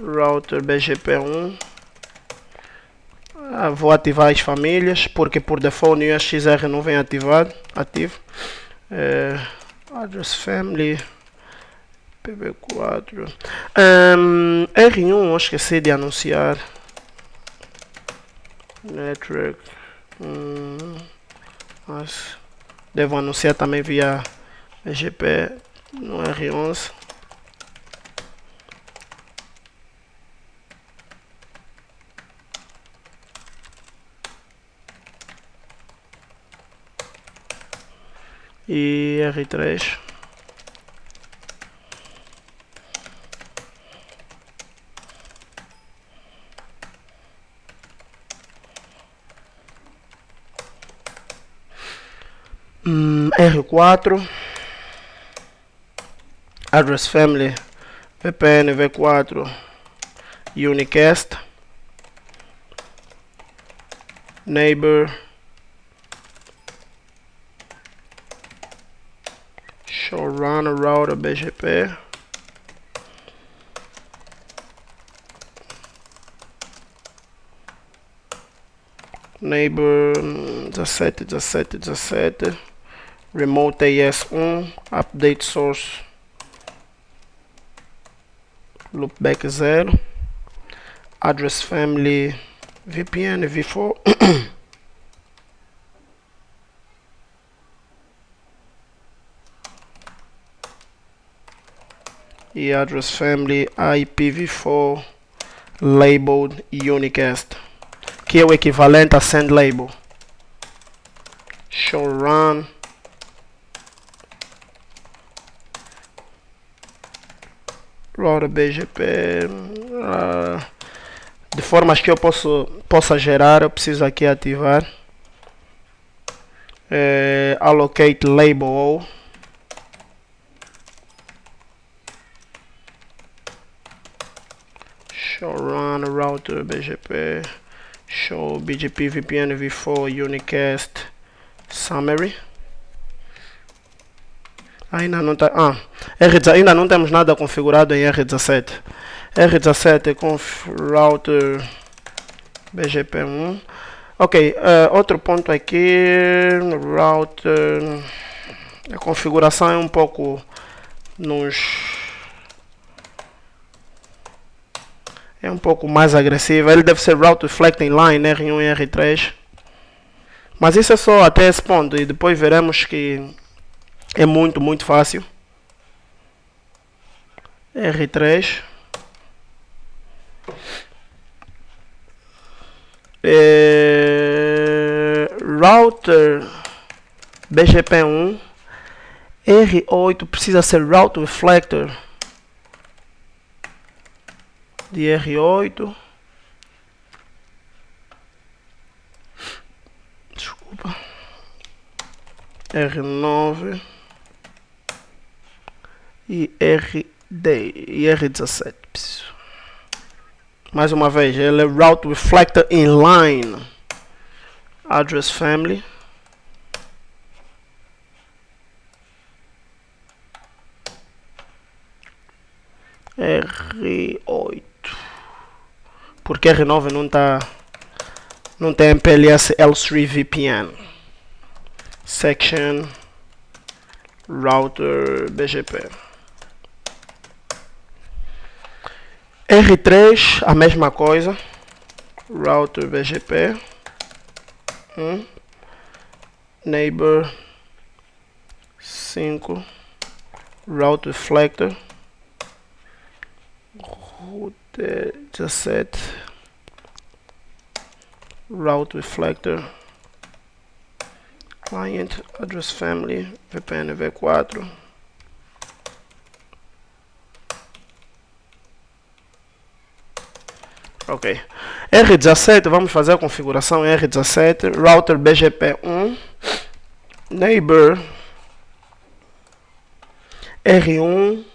router BGP1. Vou ativar as famílias, porque por default o iOS XR não vem ativo. Address family PB4. R1 eu esqueci de anunciar. Network. Mas devo anunciar também via BGP no R11. E R3. R4 address family VPN v4 unicast neighbor show run router BGP neighbor 17 remote AS1 update source loopback 0 address family VPN v4 e address family IPv4 labeled unicast, que é o equivalente a send label. Show run router BGP de formas que eu possa gerar. Eu preciso aqui ativar allocate label all show run router BGP show BGP VPN v4 unicast summary. Ainda não tá, ainda não temos nada configurado em R17. R17 com router BGP1. Ok, outro ponto aqui, router, a configuração é um pouco é um pouco mais agressiva. Ele deve ser router reflecting line R1 e R3, mas isso é só até esse ponto, e depois veremos que é muito fácil. R3 Router BGP1 R8 precisa ser Route Reflector de R8. Desculpa. R9 e R17. Mais uma vez, ele é Route Reflector Inline. Address Family. R8. Porque R9 não tem MPLS L3 VPN. Section Router BGP. R3, a mesma coisa. Router BGP. Neighbor 5. Route Reflector. Router 17. Route Reflector. Client Address Family. VPN V4. Ok. R17, vamos fazer a configuração R17. Router BGP1. Neighbor R1.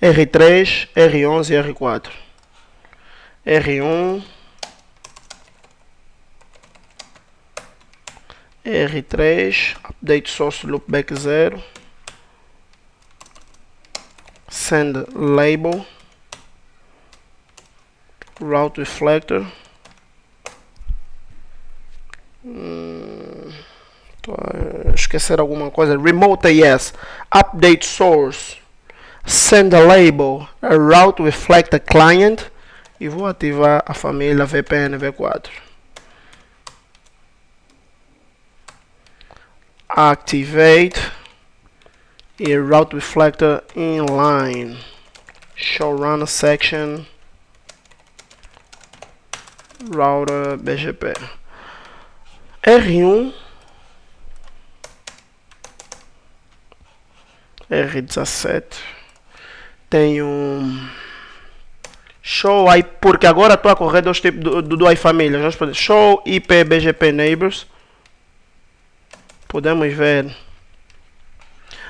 R3, R11 e R4. R1. R3. Update source loopback 0. Send label. Route Reflector. Tô a esquecer alguma coisa. Remote AS. Update source. Send a label. A Route Reflector client. E vou ativar a família VPN V4. Activate. E Route Reflector inline. Showrunner section. Router BGP. R1. R17. Tem show aí, porque agora estou a correr dos tipos do iFamily. Show IP BGP Neighbors. Podemos ver.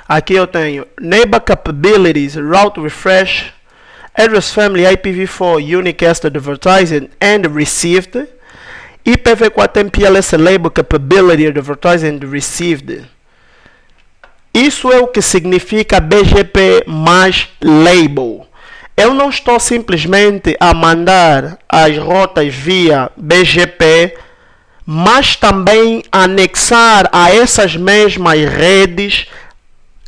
Aqui eu tenho Neighbor Capabilities, Route Refresh, Address Family IPv4 Unicast Advertising and Received, IPv4 MPLS Label Capability Advertising and Received. Isso é o que significa BGP mais Label. Eu não estou simplesmente a mandar as rotas via BGP, mas também anexar a essas mesmas redes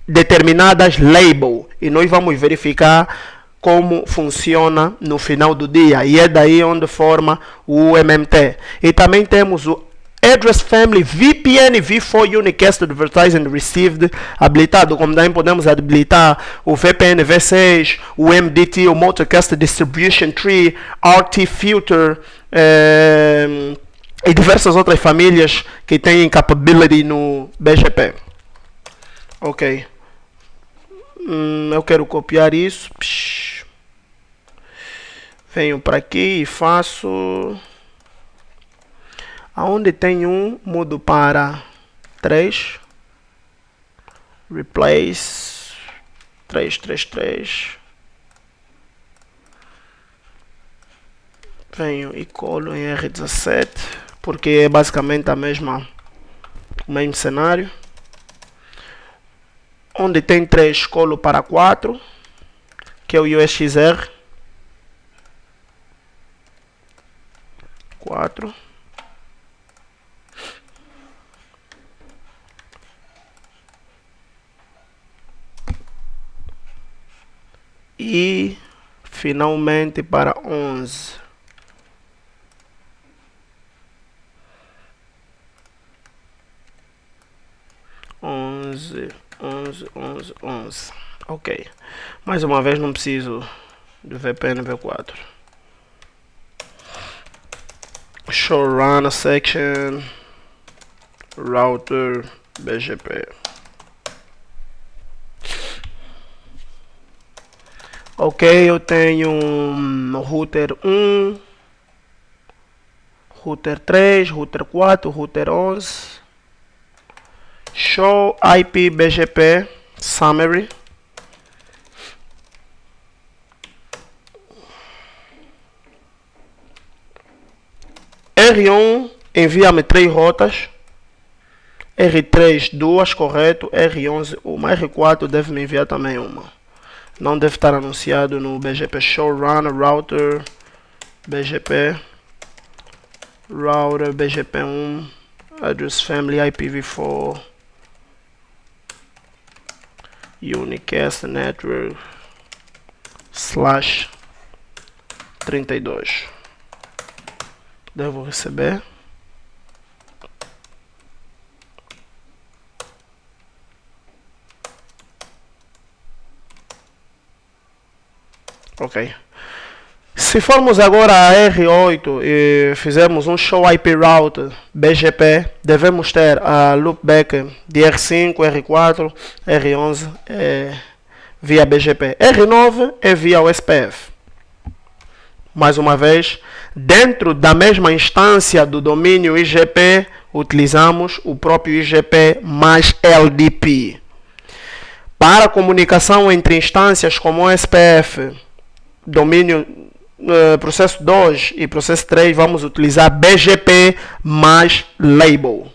determinadas label. E nós vamos verificar como funciona no final do dia. E é daí onde forma o MMT. E também temos o Address Family VPN V4 Unicast Advertising Received habilitado. Como também podemos habilitar o VPN V6, o MDT, o Multicast Distribution Tree, RT Filter e diversas outras famílias que têm capability no BGP. Ok. Eu quero copiar isso. Venho para aqui e faço. Aonde tem mudo para 3. Replace 333. Venho e colo em R17, porque é basicamente o mesmo cenário. Onde tem 3, colo para 4, que é o USXR 4. E finalmente para 11. 11. Ok. Mais uma vez não preciso de VPN V4. show run section router BGP. Ok, eu tenho router 1, router 3, router 4, router 11. Show IP BGP summary. R1 envia-me 3 rotas. R3 2, correto. R11 uma. R4 deve me enviar também uma. Não deve estar anunciado no BGP show run router BGP router BGP1 address family IPv4 unicast network /32. Devo receber. Ok. Se formos agora a R8 e fizermos um show IP route BGP, devemos ter a loopback de R5, R4, R11 via BGP. R9 é via OSPF. Mais uma vez, dentro da mesma instância do domínio IGP, utilizamos o próprio IGP mais LDP. Para a comunicação entre instâncias como OSPF, domínio processo 2 e processo 3, vamos utilizar BGP mais label.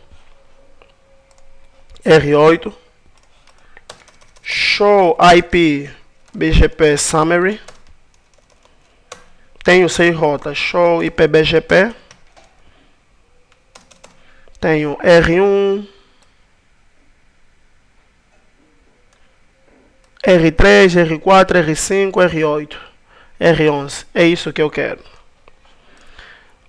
R8 show IP BGP summary. Tenho 6 rotas. Show IP BGP. Tenho R1, R3, R4, R5, R8, R11. É isso que eu quero.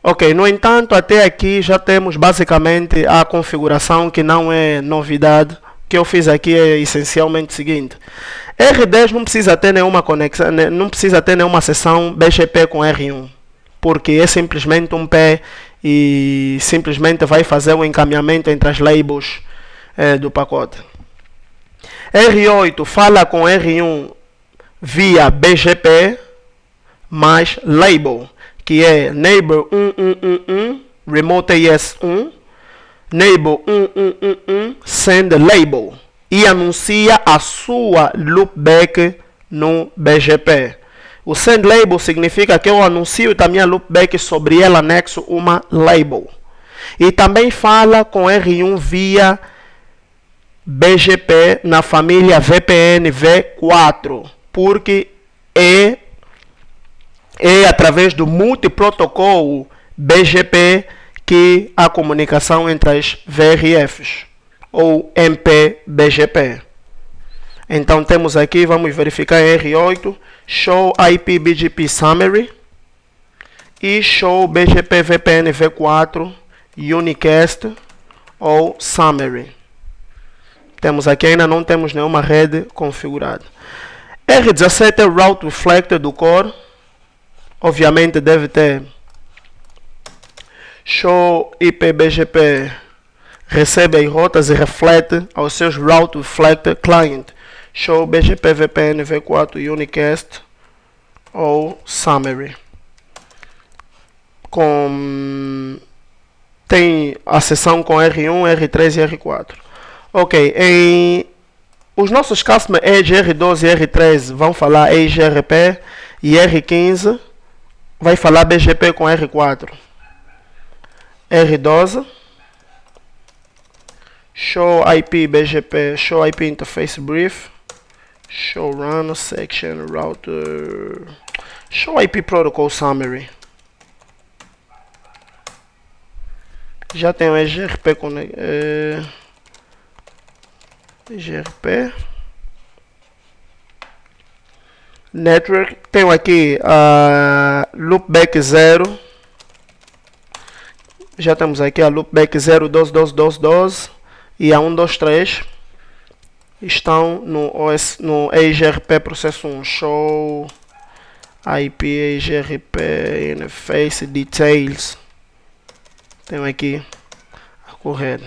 Ok, no entanto, até aqui já temos basicamente a configuração, que não é novidade. O que eu fiz aqui é essencialmente o seguinte: R10 não precisa ter nenhuma conexão, não precisa ter nenhuma sessão BGP com R1, porque é simplesmente um pé e simplesmente vai fazer o encaminhamento entre as labels do pacote. R8 fala com R1 via BGP mais label, que é neighbor 1111 remote AS 1, neighbor 1111 send label, e anuncia a sua loopback no BGP. O send label significa que eu anuncio da minha loopback, sobre ela anexo uma label. E também fala com R1 via BGP na família VPN V4, porque é através do multiprotocolo BGP que a comunicação entre as VRFs, ou MPBGP. Então temos aqui, vamos verificar em R8, show IP BGP summary e show BGP VPN V4 unicast ou summary. Temos aqui, ainda não temos nenhuma rede configurada. R17 é o route reflector do core. Obviamente deve ter show IP BGP recebe as rotas e reflete aos seus route reflector client. Show BGP VPN V4 unicast ou summary. Tem a sessão com R1, R3 e R4. Ok, os nossos customers Edge R12 e R13 vão falar Edge RP, e R15 vai falar BGP com R4. R12 show IP BGP, show IP interface brief, show run section router, show IP protocol summary. Já tem o EGRP com EGRP network. Tenho aqui a loopback 0. Já temos aqui a loopback 0.12.12.12 e a 1.2.3 estão no EGRP processo 1. Show IP EGRP interface details. Tenho aqui a correr.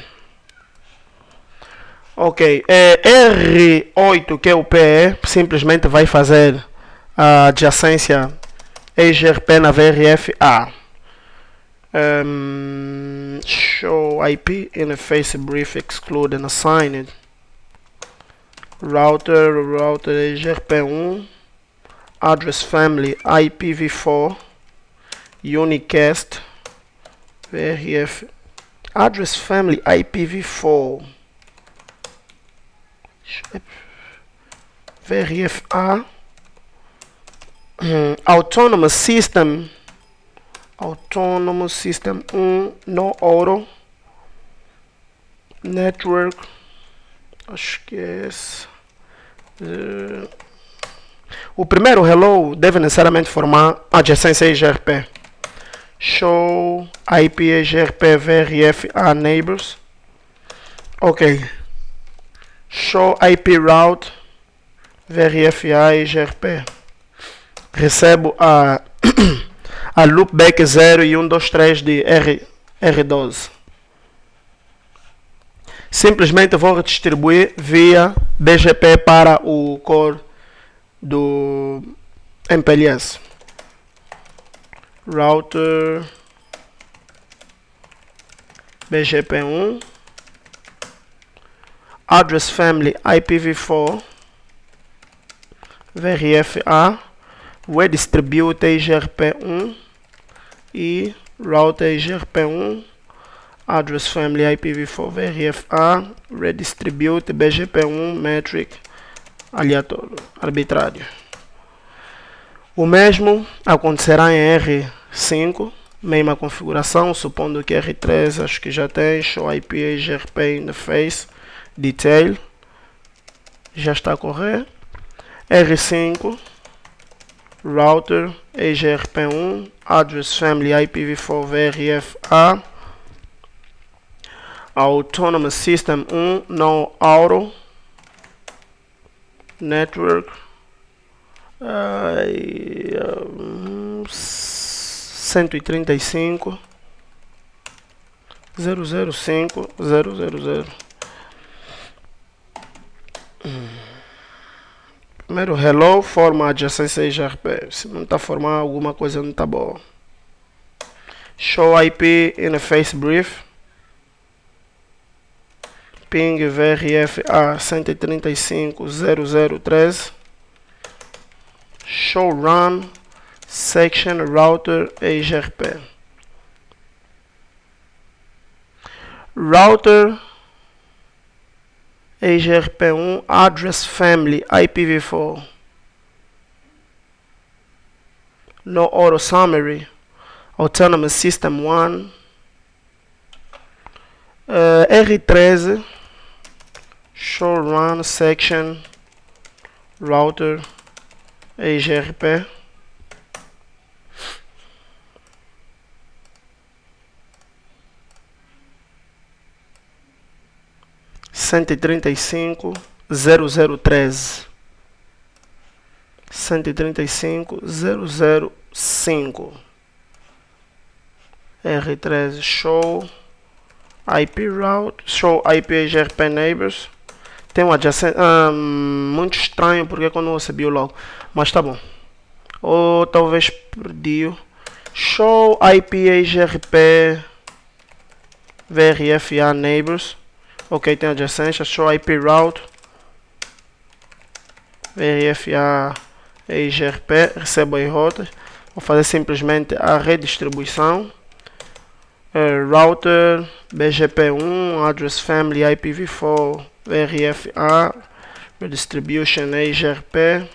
Ok, R8, que é o PE, simplesmente vai fazer a adjacência EGRP na VRF-A. Show IP interface brief exclude and assigned. Router EGRP1, address family IPv4, unicast, VRF, address family IPv4, VRF-A, autonomous system 1, no auto, network, acho que é esse. O primeiro hello deve necessariamente formar adjacência EGRP. Show IP EGRP VRF-A neighbors. Ok. Show IP route VRF-A EGRP. Recebo a loopback 0 e 1, 2, 3 de R12. Simplesmente vou redistribuir via BGP para o core do MPLS. Router BGP1, address family IPv4, VRF-A, redistribute EGRP1 e router EGRP1, address family IPv4 VRF-A, redistribute BGP1 metric aleatório, arbitrário. O mesmo acontecerá em R5, mesma configuração, supondo que R3 acho que já tem, show IP EGRP interface, detail, já está a correr. R5, router EGRP1, address family IPv4 VRF-A, autonomous system 1, no auto, network 135 005 000. Primeiro hello forma adjacência EGRP. Se não está formando alguma coisa não está boa. Show IP interface brief. Ping VRF-A 135.0.0.13. Show run section router EGRP. Router EGRP1 address family IPv4. No auto summary. Autonomous system 1. R13. Show run section router EGRP. Cento e 135.0.0.5 R13 show IP route, show IP EGRP neighbors. Tem um adjacente muito estranho porque eu não recebi o logo, mas tá bom. Ou talvez perdi. Show IP EGRP VRF-A neighbors. Ok, tem adjacência. Show IP route VRF-A EGRP. Recebo as rotas. Vou fazer simplesmente a redistribuição. Router BGP1 address family IPv4 VRF-A redistribution EGRP.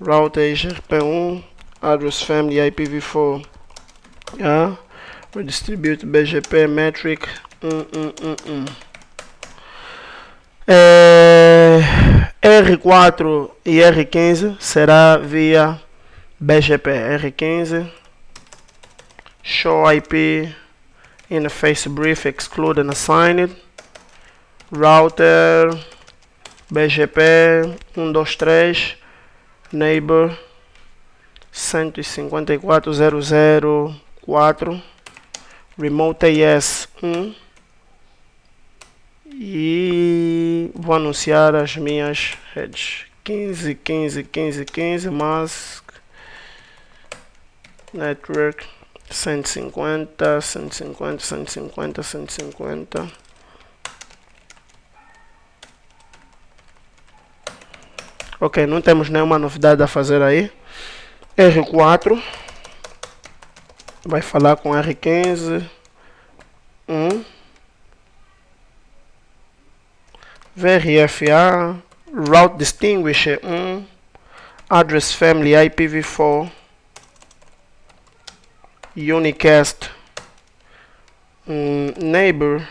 Router EGRP1 address family IPv4 redistribute BGP metric 1. R4 e R15 será via BGP. R15 show IP interface brief exclude and assigned. Router BGP 123 neighbor 154.0.0.4. Remote.js 1 e vou anunciar as minhas redes 15, 15, 15, 15, mask, network 150, 150, 150, 150. Ok, não temos nenhuma novidade a fazer aí. R4 vai falar com R15 1 VRFA route distinguisher 1 address family IPv4 unicast neighbor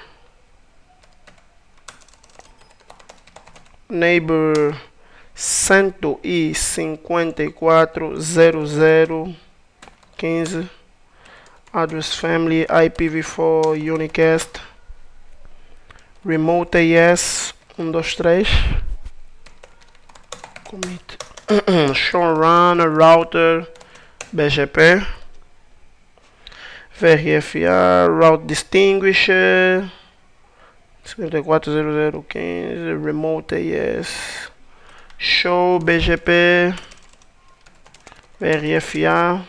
154.00.15 address family IPv4 unicast remote.js 1, 2, 3 commit showrun router BGP VRFA route distinguisher 54.00.15 remote.js show BGP VRFA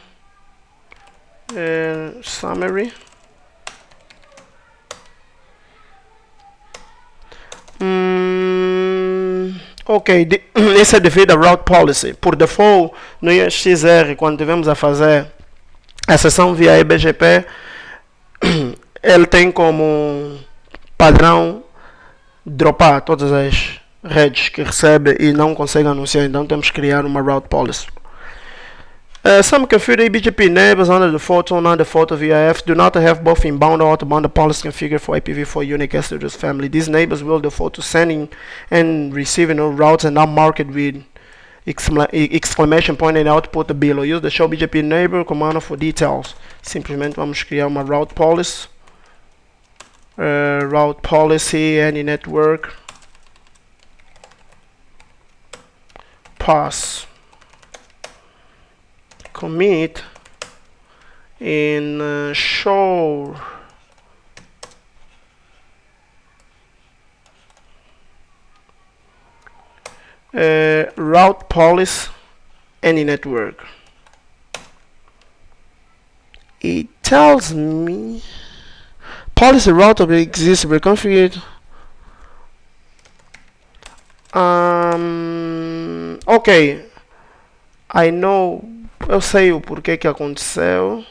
summary ok, esse é devido a route policy. Por default, no XR, quando tivemos a fazer a sessão via BGP, ele tem como padrão dropar todas as redes que recebe e não consegue anunciar, então temos que criar uma route policy. Some configure BGP neighbors under the default or non-default VIF do not have both inbound or outbound policy configured for IPv4 unicast address family. These neighbors will default to sending and receiving routes and are marked with exclamation point and output below. Use the show BGP neighbor command for details. Simplesmente vamos criar uma route policy. Route policy any network pass commit in show route policy any network. It tells me policy route exists reconfigured. Ok, I know, eu sei o porquê que aconteceu.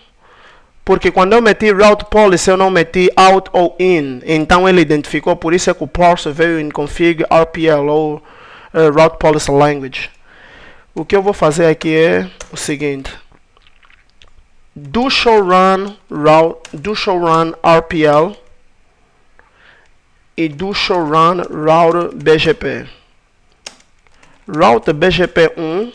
Porque quando eu meti route policy eu não meti out ou in, então ele identificou, por isso é que o parser veio em config RPL ou route policy language. O que eu vou fazer aqui é o seguinte: do showrun RPL e do showrun router BGP. Route BGP 1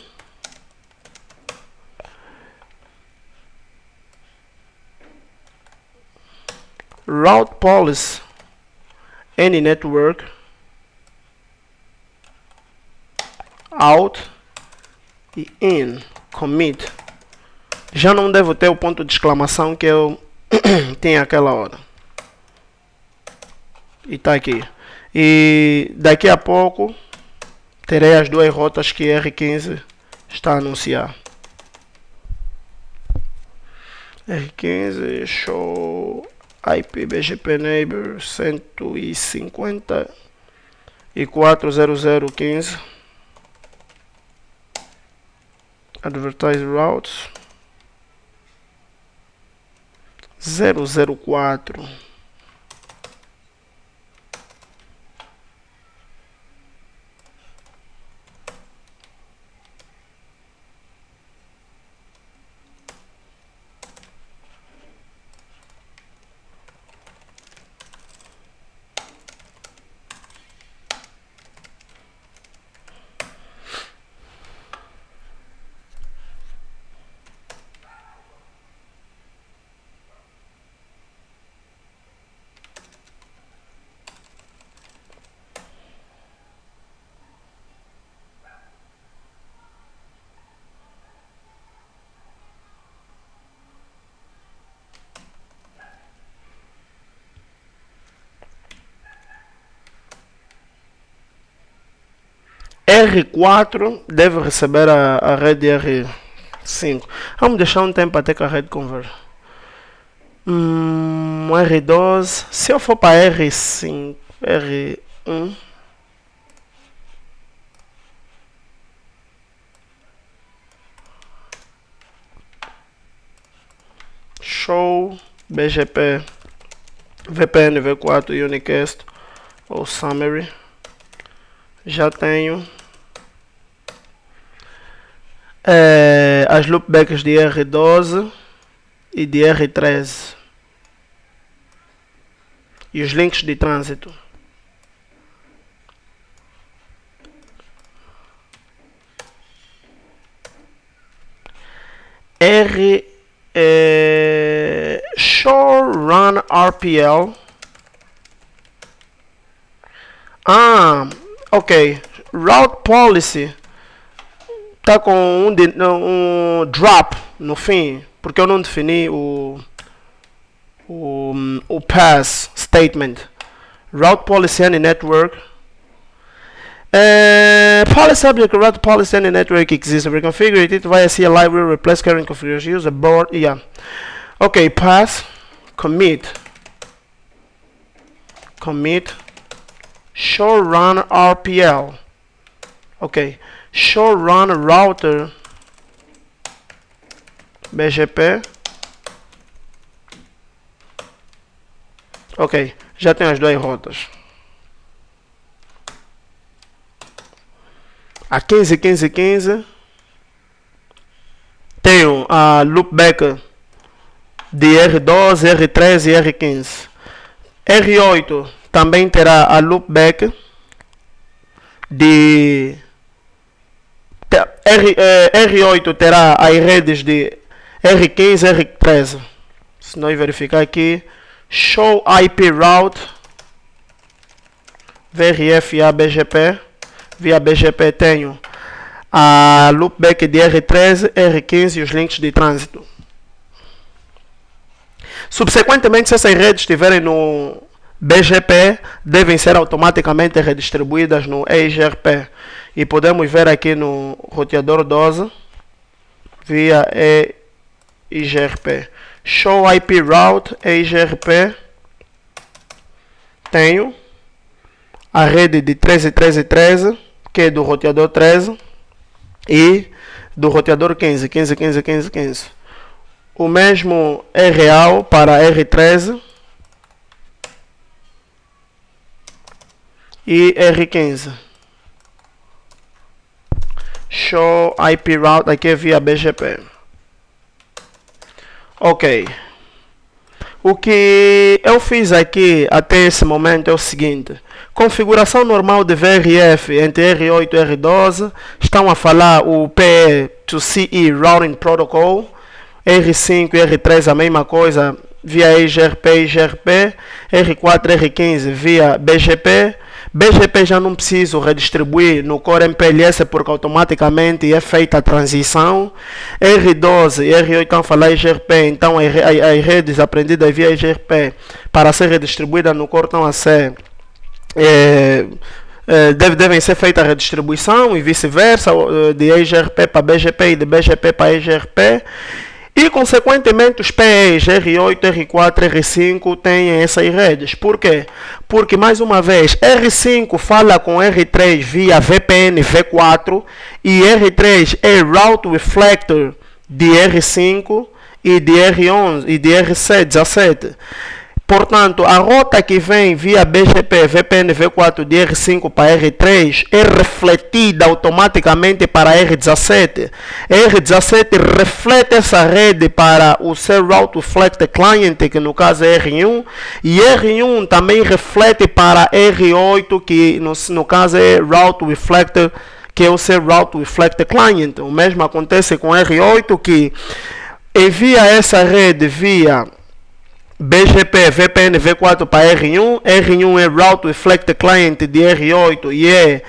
route policy any network out e in commit. Já não devo ter o ponto de exclamação que eu tinha aquela hora. E tá aqui. E daqui a pouco terei as duas rotas que R15 está a anunciar. R15 show IP BGP neighbor 154.00.15 advertise routes 004 R4 deve receber a rede R5. Vamos deixar um tempo até que a rede converja. R12. Se eu for para R5, R1. Show, BGP, VPN, V4, Unicast ou Summary. Já tenho as loopbacks de R12 e de R13 e os links de trânsito. Show run RPL. Ok. Route policy tá com um drop no fim, porque eu não defini o pass statement. Route policy any network. Policy subject route policy any network exists. Reconfigure it via CLI will replace current configuration. Use a board. Yeah. Okay. Pass. Commit. Show run RPL. Okay. Show run router BGP. Ok, já tem as duas rotas. A 15.15.15 tenho a loopback de R12, R13 e R15. R8 também terá a loopback de R8 terá as redes de R15 e R13. Se nós verificar aqui, show IP route VRF BGP. Via BGP tenho a loopback de R13, R15 e os links de trânsito. Subsequentemente, se essas redes estiverem no BGP, devem ser automaticamente redistribuídas no EIGRP. E podemos ver aqui no roteador 12 via EIGRP. Show IP route EIGRP. Tenho a rede de 13.13.13, que é do roteador 13, e do roteador 15.15.15.15.15. O mesmo é real para R13 e R15. Show IP route aqui via BGP. Ok. O que eu fiz aqui até esse momento é o seguinte. Configuração normal de VRF entre R8 e R12. Estão a falar o PE2CE Routing Protocol. R5 e R3 a mesma coisa via EIGRP e IGRP. R4 e R15 via BGP. BGP já não preciso redistribuir no Core MPLS porque automaticamente é feita a transição. R12 e R8 estão a falar IGRP, então as redes aprendidas via IGRP para ser redistribuídas no Core estão a ser devem ser feita a redistribuição e vice-versa, de IGRP para BGP e de BGP para IGRP. E, consequentemente, os PEs R8, R4, R5 têm essas redes. Por quê? Porque, mais uma vez, R5 fala com R3 via VPN V4 e R3 é Route Reflector de R5 e de R11 e de R17. Portanto, a rota que vem via BGP, VPN V4 de R5 para R3 é refletida automaticamente para R17. R17 reflete essa rede para o seu Route Reflector Client, que no caso é R1, e R1 também reflete para R8, que no caso é Route Reflector, que é o seu Route Reflector Client. O mesmo acontece com R8, que envia essa rede via BGP, VPN, V4 para R1. R1 é Route Reflector Client de R8 e é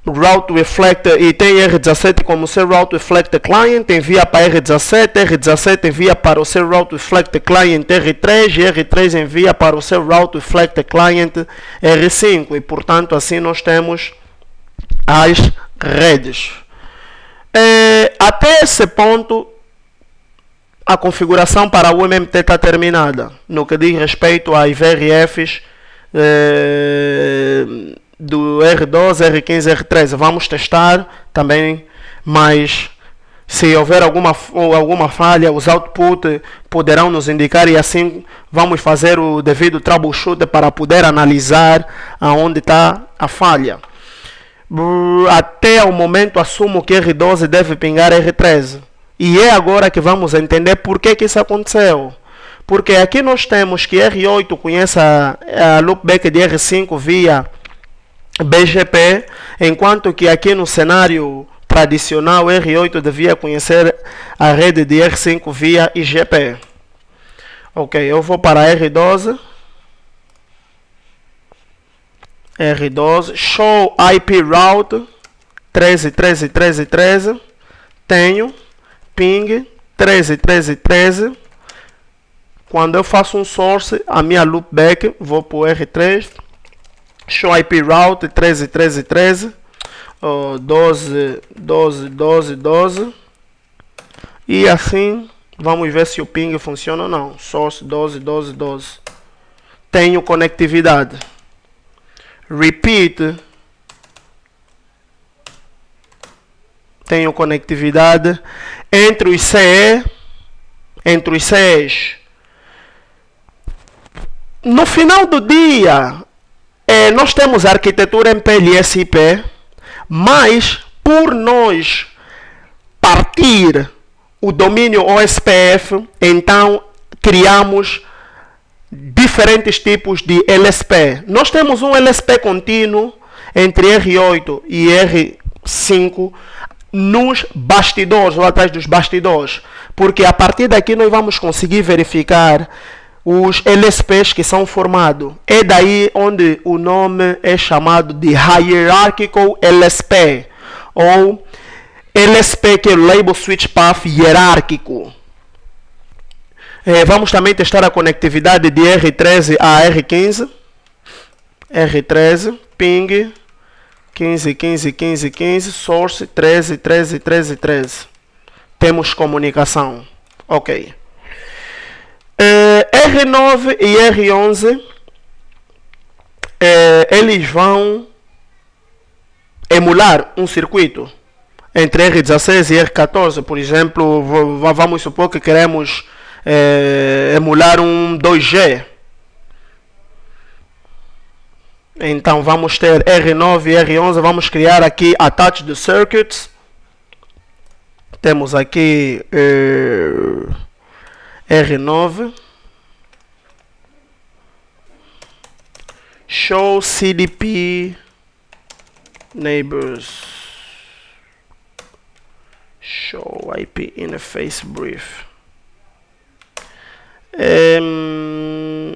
Route Reflector e tem R17 como seu Route Reflector Client, envia para R17, R17 envia para o seu Route Reflector Client R3 e R3 envia para o seu Route Reflector Client R5 e portanto assim nós temos as redes. Até esse ponto, a configuração para o MMT está terminada, no que diz respeito às VRFs do R12, R15, R13. Vamos testar também, mas se houver alguma falha, os output poderão nos indicar e assim vamos fazer o devido troubleshoot para poder analisar aonde está a falha. Até o momento assumo que R12 deve pingar R13. E é agora que vamos entender por que isso aconteceu. Porque aqui nós temos que R8 conhece a loopback de R5 via BGP, enquanto que aqui no cenário tradicional R8 devia conhecer a rede de R5 via IGP. Ok, eu vou para R12. R12, show IP route 13.13.13.13. Tenho ping 13.13.13. Quando eu faço um source, a minha loopback, vou para o R3, show IP route 13.13.13, 12.12.12.12, e assim vamos ver se o ping funciona ou não. Source 12.12.12. Tenho conectividade. Repeat. Tenho conectividade entre os CE, entre os CEs. No final do dia, nós temos a arquitetura MPLS IP, mas por nós partir o domínio OSPF, então criamos diferentes tipos de LSP. Nós temos um LSP contínuo entre R8 e R5 nos bastidores ou atrás dos bastidores, porque a partir daqui nós vamos conseguir verificar os LSPs que são formados. É daí onde o nome é chamado de Hierarchical LSP, ou LSP que é o Label Switch Path hierárquico. Vamos também testar a conectividade de R13 a R15. R13, ping 15.15.15.15, source 13.13.13.13. Temos comunicação. Ok. R9 e R11 eles vão emular um circuito entre R16 e R14. Por exemplo, vamos supor que queremos emular um 2G. Então vamos ter R9 e R11. Vamos criar aqui Attached Circuits. Temos aqui R9, show CDP neighbors, show IP interface brief.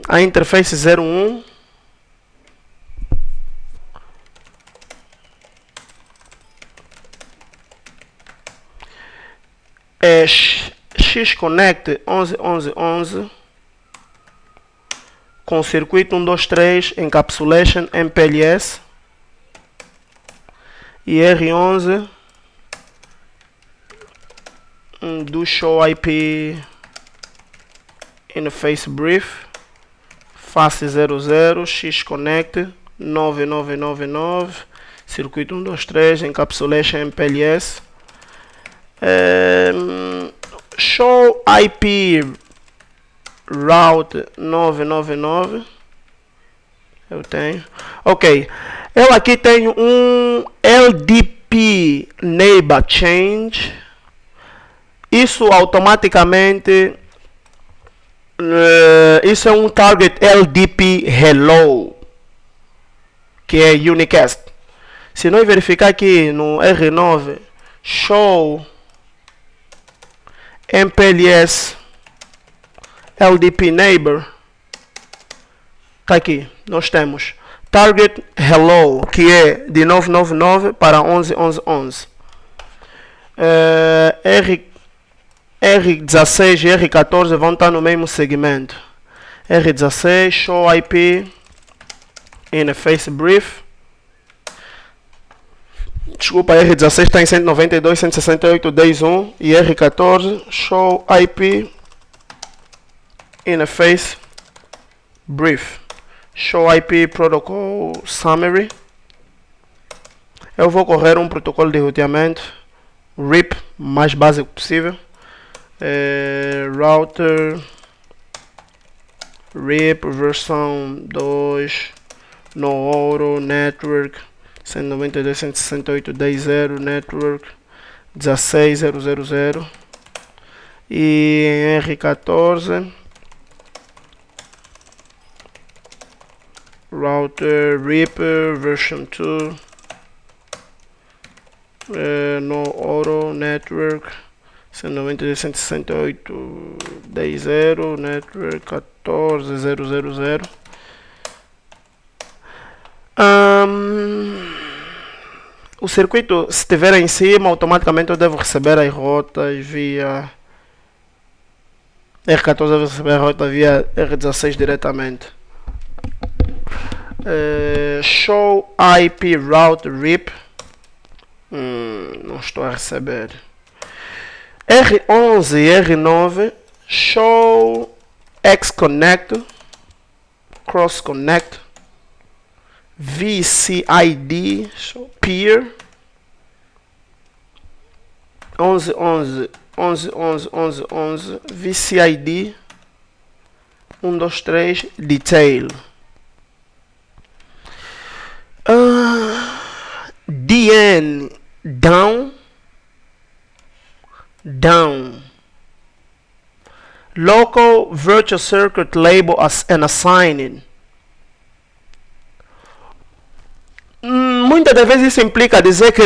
A interface 01, X-Connect 11.11.11 com circuito 123 encapsulation MPLS, e R11 do show IP interface brief face 00 X-Connect 9999 circuito 123 encapsulation MPLS. Show IP route 999. Eu tenho. Ok. Eu aqui tenho um LDP neighbor change. Isso automaticamente. Isso é um target LDP hello, que é unicast. Se nós verificar aqui no R9, show MPLS LDP neighbor, tá aqui, nós temos target hello, que é de 999 para 11.11.11. R16 e R14 vão estar no mesmo segmento. R16 show IP interface brief Desculpa, R16 está em 192, 168, 10.1 e R14 show IP interface brief. Show IP protocol summary. Eu vou correr um protocolo de roteamento RIP mais básico possível. Router RIP versão 2 no ouro network 192.168.10.0 network 16.0.0.0 e em R14 router RIP version 2 no ouro network 192.168.10.0 network 14.0.0.0. O circuito, se estiver em cima, automaticamente eu devo receber as rotas via R14, devo receber a rota via R16 diretamente. Show IP route RIP. Não estou a receber. R11 e R9 show X connect cross connect VCID show peer 11 VCID 1 2 3 detail DN down local virtual circuit label as and assigning. Muitas das vezes isso implica dizer que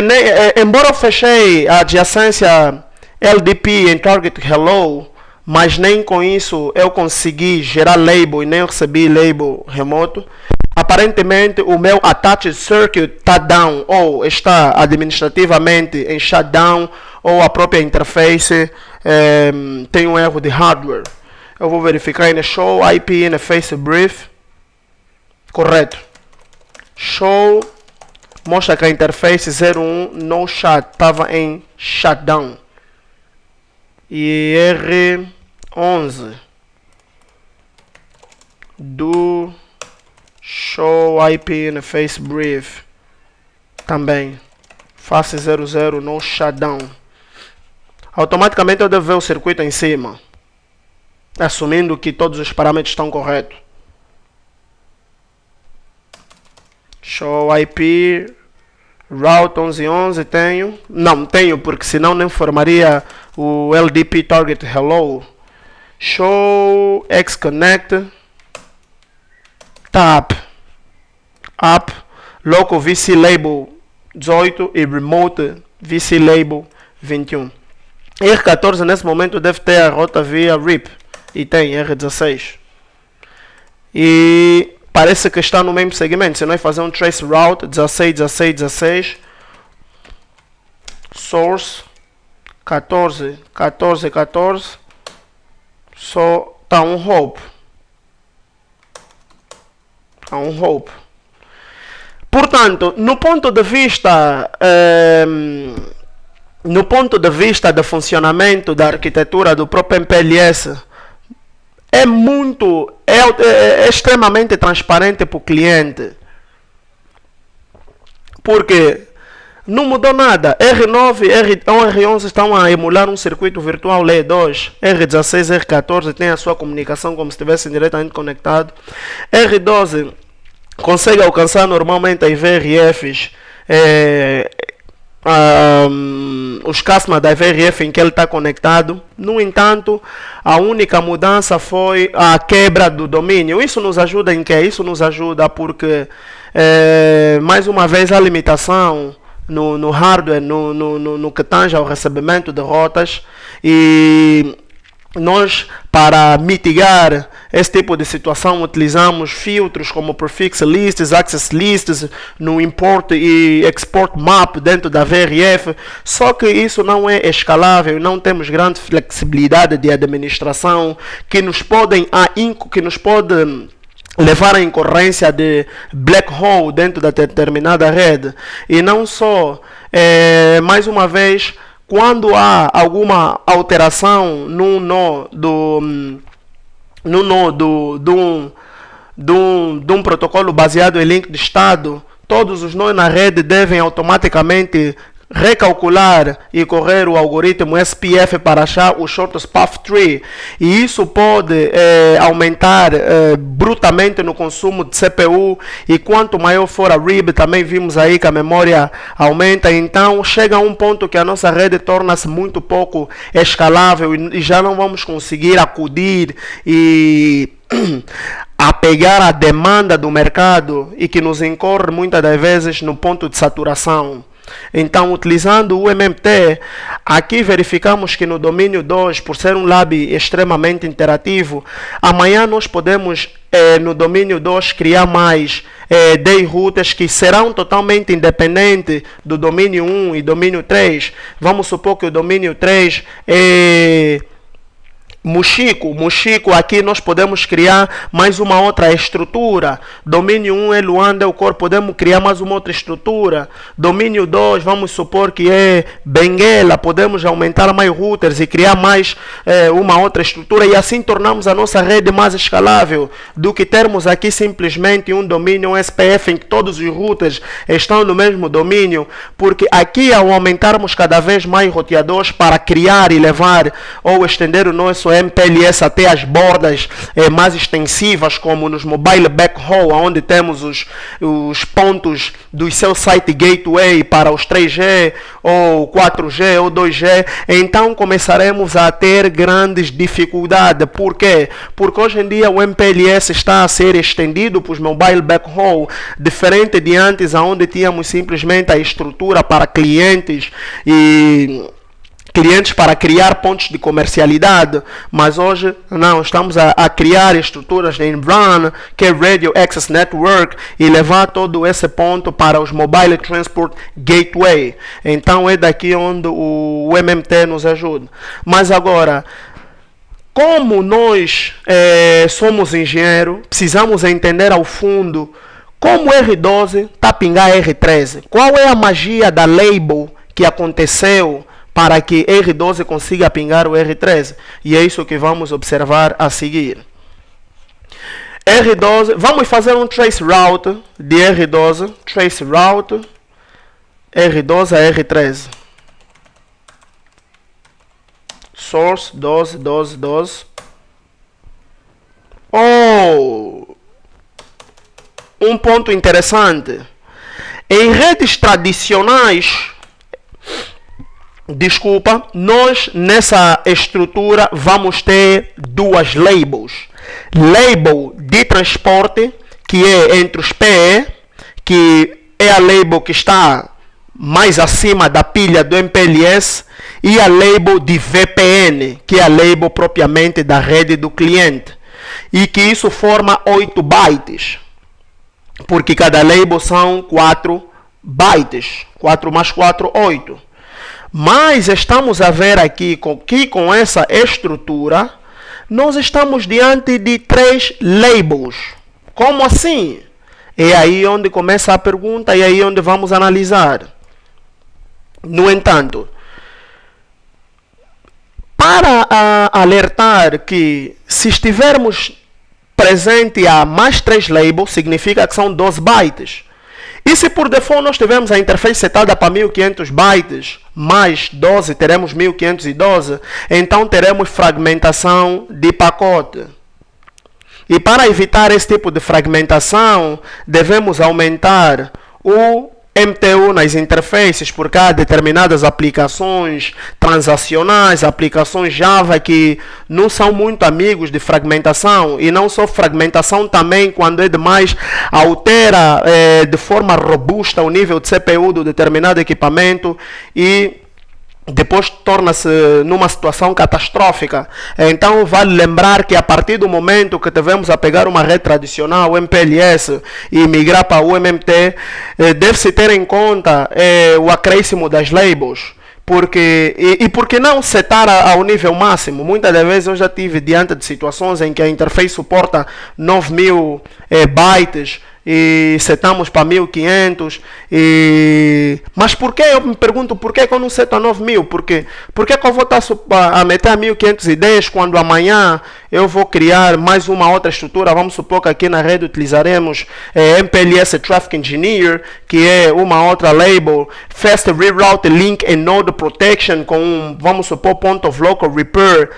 embora eu fechei a adjacência LDP em target hello, mas nem com isso eu consegui gerar label e nem eu recebi label remoto. Aparentemente o meu attached circuit está down ou está administrativamente em shutdown ou a própria interface tem um erro de hardware. Eu vou verificar no show IP interface brief. Correto. Show mostra que a interface 01 no shut estava em shutdown. E R11 do show IP interface brief também face 00 no shutdown. Automaticamente eu devo ver o circuito em cima, assumindo que todos os parâmetros estão corretos. Show IP route 1111 tenho. Não tenho, porque senão não formaria o LDP target hello. Show X connect tab up local VC label 18 e remote VC label 21. R14 nesse momento deve ter a rota via RIP e tem R16 e parece que está no mesmo segmento. Se nós fazer um trace route 16 source 14 só está um hope. Portanto, no ponto de vista do funcionamento da arquitetura do próprio MPLS, é extremamente transparente para o cliente, porque não mudou nada. R9 e R11 estão a emular um circuito virtual LE2. R16 e R14 tem a sua comunicação como se estivessem diretamente conectado. R12 consegue alcançar normalmente as VRFs, os CASMA da VRF em que ele está conectado. No entanto, a única mudança foi a quebra do domínio. Isso nos ajuda em quê? Isso nos ajuda porque, mais uma vez, a limitação no hardware, no que tange ao recebimento de rotas, e nós, para mitigar esse tipo de situação, utilizamos filtros como prefix lists, access lists, no import e export map dentro da VRF. Só que isso não é escalável, não temos grande flexibilidade de administração que nos pode levar à incorrência de black hole dentro da determinada rede. E não só mais uma vez, quando há alguma alteração no nó de um protocolo baseado em link de estado, todos os nós na rede devem automaticamente recalcular e correr o algoritmo SPF para achar o shortest path tree, e isso pode aumentar brutamente no consumo de CPU, e quanto maior for a RIB, também vimos aí que a memória aumenta. Então chega a um ponto que a nossa rede torna-se muito pouco escalável e já não vamos conseguir acudir e a pegar a demanda do mercado, e que nos incorre muitas das vezes no ponto de saturação. Então, utilizando o MMT, aqui verificamos que no domínio 2, por ser um lab extremamente interativo, amanhã nós podemos, no domínio 2, criar mais day routers que serão totalmente independentes do domínio 1 e domínio 3. Vamos supor que o domínio 3 é Muxico, aqui nós podemos criar mais uma outra estrutura. Domínio 1 é Luanda, podemos criar mais uma outra estrutura. Domínio 2, vamos supor que é Benguela, podemos aumentar mais routers e criar mais uma outra estrutura, e assim tornamos a nossa rede mais escalável do que termos aqui simplesmente um domínio, um SPF, em que todos os routers estão no mesmo domínio, porque aqui, ao aumentarmos cada vez mais roteadores para criar e levar ou estender o nosso MPLS até as bordas mais extensivas, como nos mobile backhaul, onde temos os pontos do seu site gateway para os 3G ou 4G ou 2G, então começaremos a ter grandes dificuldades. Por quê? Porque hoje em dia o MPLS está a ser estendido para os mobile backhaul, diferente de antes, onde tínhamos simplesmente a estrutura para clientes para criar pontos de comercialidade, mas hoje não, estamos a criar estruturas em RAN, que é Radio Access Network, e levar todo esse ponto para os Mobile Transport Gateway. Então é daqui onde o MMT nos ajuda. Mas agora, como nós somos engenheiros, precisamos entender ao fundo como R12 está a pingar R13. Qual é a magia da label que aconteceu para que R12 consiga pingar o R13? E é isso que vamos observar a seguir. R12, vamos fazer um trace route de R12, trace route R12 a R13. Source 12, 12, 12. Um ponto interessante. Em redes tradicionais, nós nessa estrutura vamos ter duas labels. Label de transporte, que é entre os PE, que é a label que está mais acima da pilha do MPLS, e a label de VPN, que é a label propriamente da rede do cliente, e que isso forma 8 bytes, porque cada label são 4 bytes, 4 mais 4, 8. Mas estamos a ver aqui que com essa estrutura, nós estamos diante de 3 labels. Como assim? É aí onde começa a pergunta, e é aí onde vamos analisar. No entanto, para alertar que se estivermos presente a mais 3 labels, significa que são 12 bytes. E se por default nós tivermos a interface setada para 1500 bytes, mais 12, teremos 1512, então teremos fragmentação de pacote. E para evitar esse tipo de fragmentação, devemos aumentar o MTU nas interfaces, porque há determinadas aplicações transacionais, aplicações Java que não são muito amigos de fragmentação, e não só fragmentação, também quando é demais altera de forma robusta o nível de CPU do determinado equipamento e depois torna-se numa situação catastrófica. Então vale lembrar que a partir do momento que tivemos a pegar uma rede tradicional, MPLS, e migrar para o MMT, deve-se ter em conta o acréscimo das labels. Por que não setar ao nível máximo? Muitas das vezes eu já tive diante de situações em que a interface suporta 9000 bytes, e setamos para 1500. Mas por que? Eu me pergunto por que eu não seto a 9000? Por que eu vou estar a meter a 1510 quando amanhã eu vou criar mais uma outra estrutura? Vamos supor que aqui na rede utilizaremos MPLS Traffic Engineer, que é uma outra label, Fast Reroute Link and Node Protection com, vamos supor, Point of Local Repair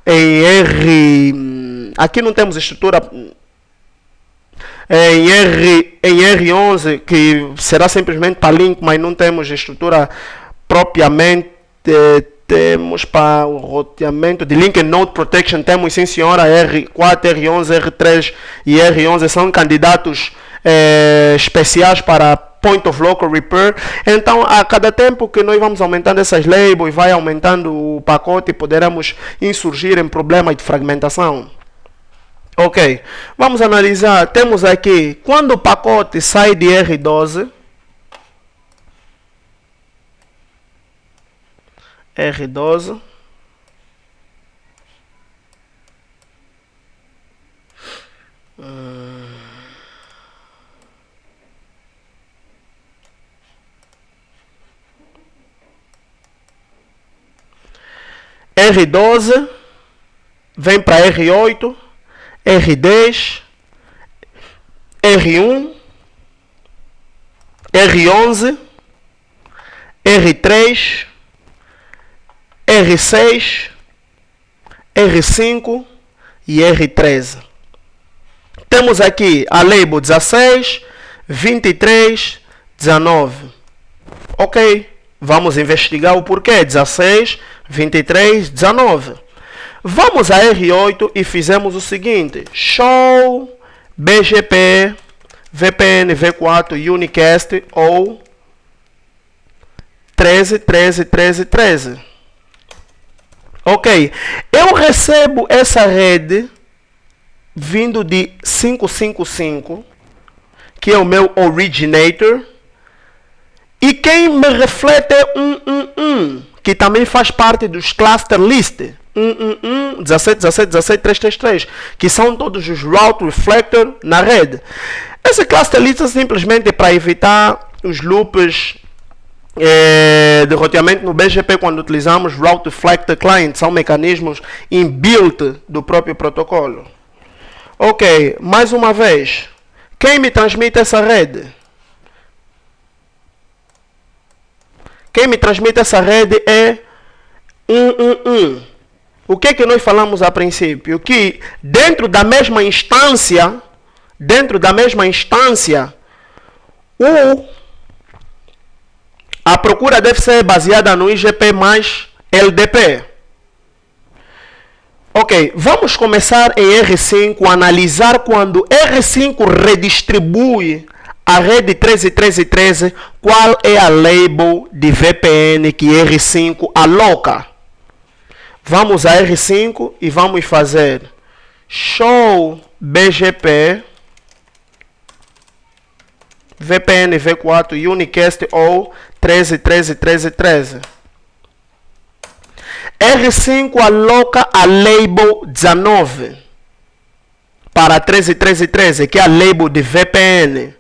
em R. Aqui não temos estrutura em R11, que será simplesmente para link, mas não temos estrutura propriamente. Temos para o roteamento de Link and Node Protection, temos sim senhora, R4, R11, R3 e R11 são candidatos especiais para Point of Local Repair. Então, a cada tempo que nós vamos aumentando essas labels, vai aumentando o pacote e poderemos insurgir em problemas de fragmentação. Ok, vamos analisar. Temos aqui, quando o pacote sai de R12, R12, R12 vem para R8, R10, R1, R11, R3, R6, R5 e R13. Temos aqui a label 16, 23, 19. Ok, vamos investigar o porquê 16, 23, 19. Vamos a R8 e fizemos o seguinte: show BGP VPN V4 Unicast ou 13, 13, 13, 13. Ok, eu recebo essa rede vindo de 555, que é o meu originator, e quem me reflete é 111, que também faz parte dos cluster list 17, 17, 17, 333, que são todos os route reflector na rede. Esse cluster list é simplesmente para evitar os loops de roteamento no BGP quando utilizamos Route Reflector Client. São mecanismos inbuilt do próprio protocolo. Ok, mais uma vez, quem me transmite essa rede? Quem me transmite essa rede é 111. O que nós falamos a princípio? Que dentro da mesma instância, a procura deve ser baseada no IGP mais LDP. Ok, vamos começar em R5 a analisar quando R5 redistribui a rede 13, 13, 13, qual é a label de VPN que R5 aloca. Vamos a R5 e vamos fazer show BGP VPN V4 Unicast ou 13, 13, 13, 13. R5 aloca a label 19 para 13, 13, 13, que é a label de VPN.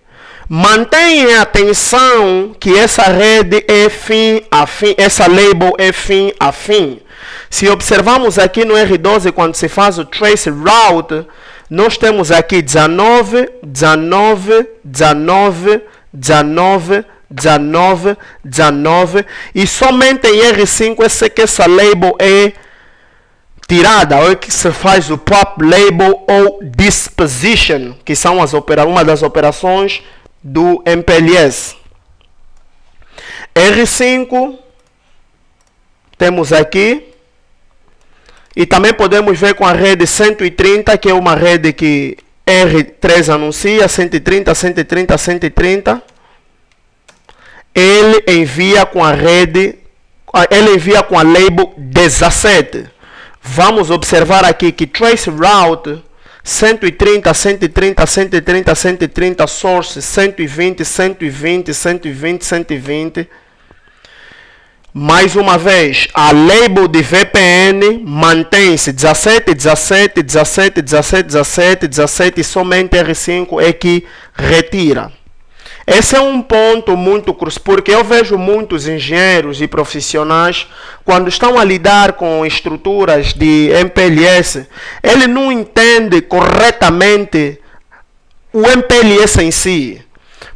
Mantenha atenção que essa rede é fim a fim, essa label é fim a fim. Se observarmos aqui no R12, quando se faz o trace route, nós temos aqui 19, 19, 19, 19, 19, 19, e somente em R5 essa label é tirada, ou é que se faz o pop label ou disposition, que são uma das operações do MPLS. R5 temos aqui, e também podemos ver com a rede 130, que é uma rede que R3 anuncia, 130, 130, 130. Ele envia com a label 17. Vamos observar aqui que trace route 130, 130, 130, 130, source 120, 120, 120, 120. Mais uma vez, a label de VPN mantém-se 17, 17, 17, 17, 17, 17 e somente R5 é que retira. Esse é um ponto muito crucial, porque eu vejo muitos engenheiros e profissionais, quando estão a lidar com estruturas de MPLS, ele não entende corretamente o MPLS em si.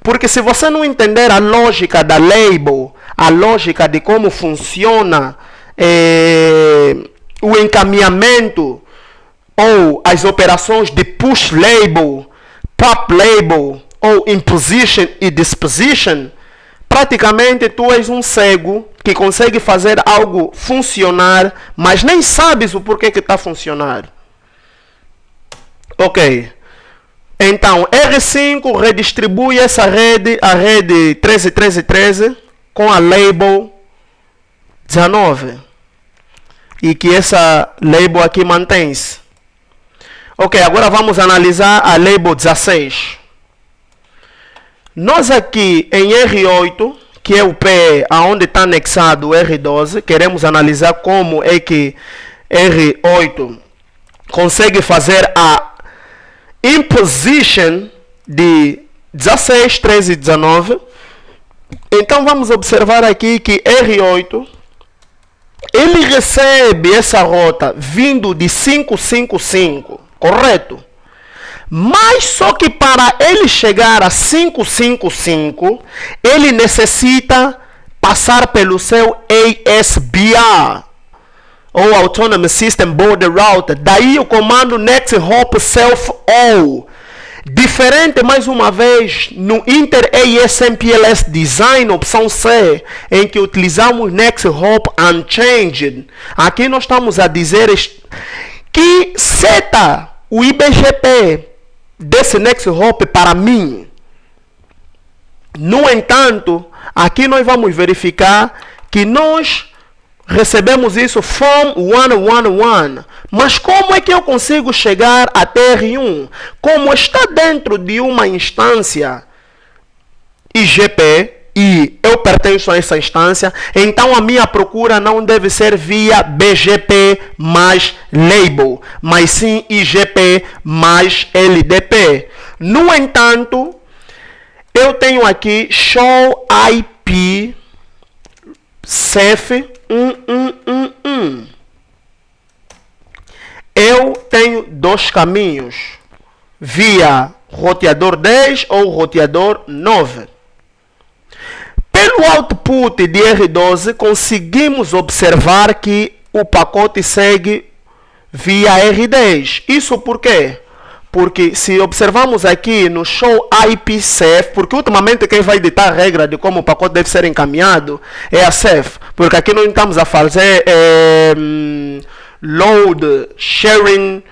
Porque se você não entender a lógica da label, a lógica de como funciona o encaminhamento ou as operações de push label, pop label, ou imposition e disposition, praticamente tu és um cego que consegue fazer algo funcionar, mas nem sabes o porquê que está a funcionar. Ok. Então, R5 redistribui essa rede, a rede 13.13.13, com a label 19. E que essa label aqui mantém-se. Ok, agora vamos analisar a label 16. Nós aqui em R8, que é o P aonde está anexado o R12, queremos analisar como é que R8 consegue fazer a imposition de 16, 13 e 19. Então vamos observar aqui que R8 ele recebe essa rota vindo de 555, correto? Mas só que para ele chegar a 555, ele necessita passar pelo seu ASBR, ou Autonomous System Border Router. Daí o comando Next Hop Self All. Diferente, mais uma vez, no Inter ASMPLS Design, opção C, em que utilizamos Next Hop Unchanged. Aqui nós estamos a dizer que seta o IBGP desse Next Hop para mim. No entanto, aqui nós vamos verificar que nós recebemos isso from 111. Mas como é que eu consigo chegar até R1? Como está dentro de uma instância IGP e eu pertenço a essa instância, então a minha procura não deve ser via BGP mais label, mas sim IGP mais LDP. No entanto, eu tenho aqui show IP CEF 1111. Eu tenho dois caminhos, via roteador 10 ou roteador 9. Pelo output de R12, conseguimos observar que o pacote segue via R10. Isso por quê? Porque se observarmos aqui no show IP CEF, porque ultimamente quem vai ditar a regra de como o pacote deve ser encaminhado é a CEF, porque aqui não estamos a fazer load sharing,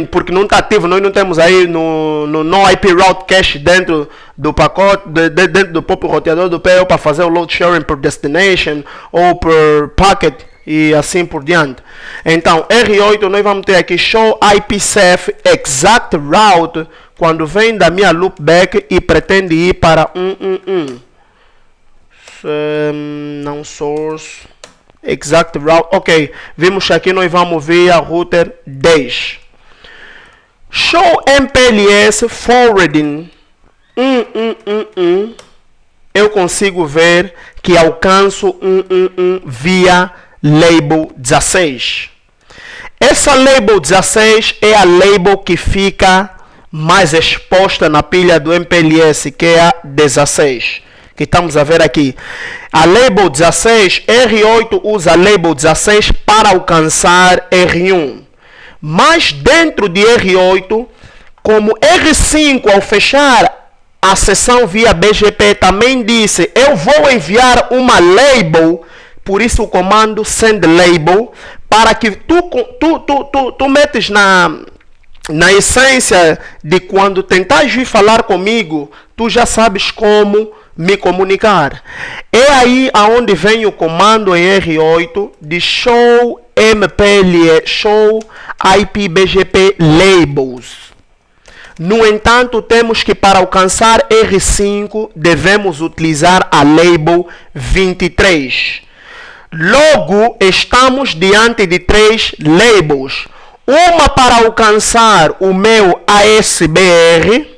porque não está ativo, nós não temos aí no IP route cache dentro do pacote, dentro do próprio roteador do PL para fazer o load sharing por destination ou por packet e assim por diante. Então, R8 nós vamos ter aqui show IPsef exact route quando vem da minha loopback e pretende ir para 111. Não source exact route. Ok, vimos que aqui nós vamos via router 10. Show MPLS forwarding 111. Eu consigo ver que alcanço 111 via label 16. Essa label 16 é a label que fica mais exposta na pilha do MPLS, que é a 16, que estamos a ver aqui. A label 16, R8 usa a label 16 para alcançar R1. Mas dentro de R8, como R5 ao fechar a sessão via BGP também disse, eu vou enviar uma label, por isso o comando send label, para que tu metes na essência de quando tentas vir falar comigo, tu já sabes como me comunicar. É aí aonde vem o comando em R8 de show MPLS, show IP BGP labels. No entanto, temos que para alcançar R5 devemos utilizar a label 23. Logo, estamos diante de 3 labels. Uma para alcançar o meu ASBR,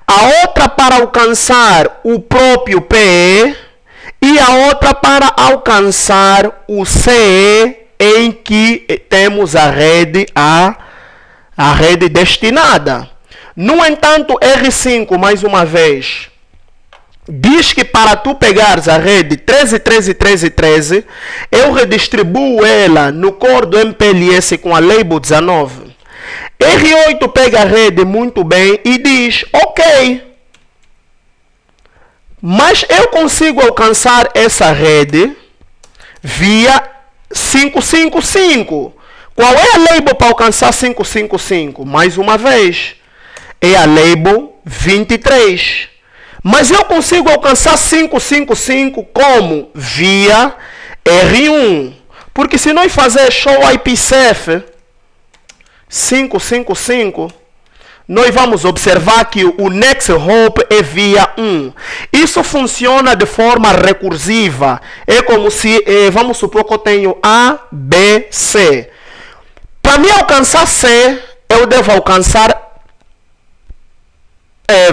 a outra para alcançar o próprio PE e a outra para alcançar o CE, em que temos a rede destinada. No entanto, R5, mais uma vez, diz que para tu pegares a rede 13, 13, 13, 13, eu redistribuo ela no core do MPLS com a label 19. R8 pega a rede muito bem e diz, ok, mas eu consigo alcançar essa rede via 555. Qual é a label para alcançar 555? Mais uma vez, é a label 23. Mas eu consigo alcançar 555 como? Via R1. Porque se nós fazer show IPsef 555, nós vamos observar que o next hop é via 1. Isso funciona de forma recursiva. É como se, vamos supor que eu tenho A, B, C. Para me alcançar C, eu devo alcançar,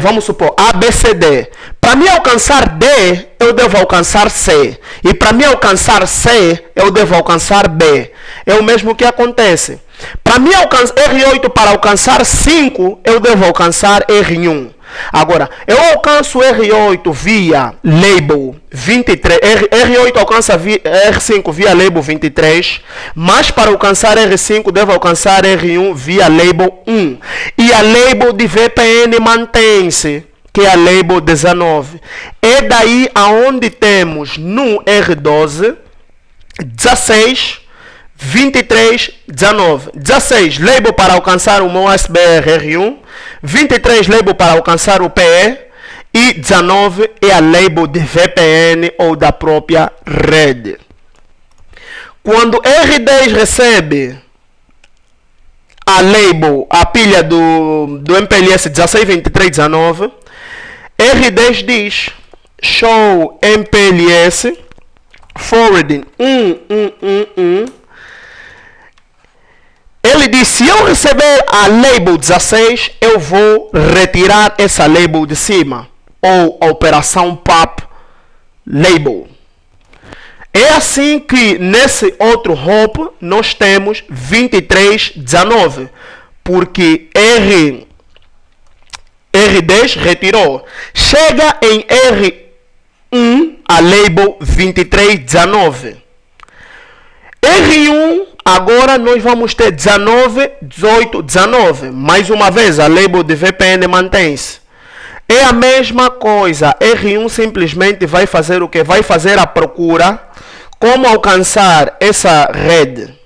vamos supor, A, B, C, D. Para me alcançar D, eu devo alcançar C. E para me alcançar C, eu devo alcançar B. É o mesmo que acontece. Para mim alcançar R8 para alcançar 5, eu devo alcançar R1. Agora, eu alcanço R8 via label 23. R8 alcança R5 via label 23, mas para alcançar R5 devo alcançar R1 via label 1. E a label de VPN mantém-se, que é a label 19. É daí aonde temos no R12 16, 23, 19. 16, label para alcançar o meu ASBR R1. 23, label para alcançar o PE. E 19 é a label de VPN ou da própria rede. Quando R10 recebe a label, a pilha do MPLS 16, 23, 19, R10 diz show MPLS forwarding 1. Ele diz, se eu receber a label 16, eu vou retirar essa label de cima. Ou a operação PAP label. É assim que nesse outro hop nós temos 23, 19. Porque R10 retirou. Chega em R1 a label 23, 19. R1, agora nós vamos ter 19, 18, 19. Mais uma vez, a label de VPN mantém-se. É a mesma coisa. R1 simplesmente vai fazer o que? Vai fazer a procura. Como alcançar essa rede.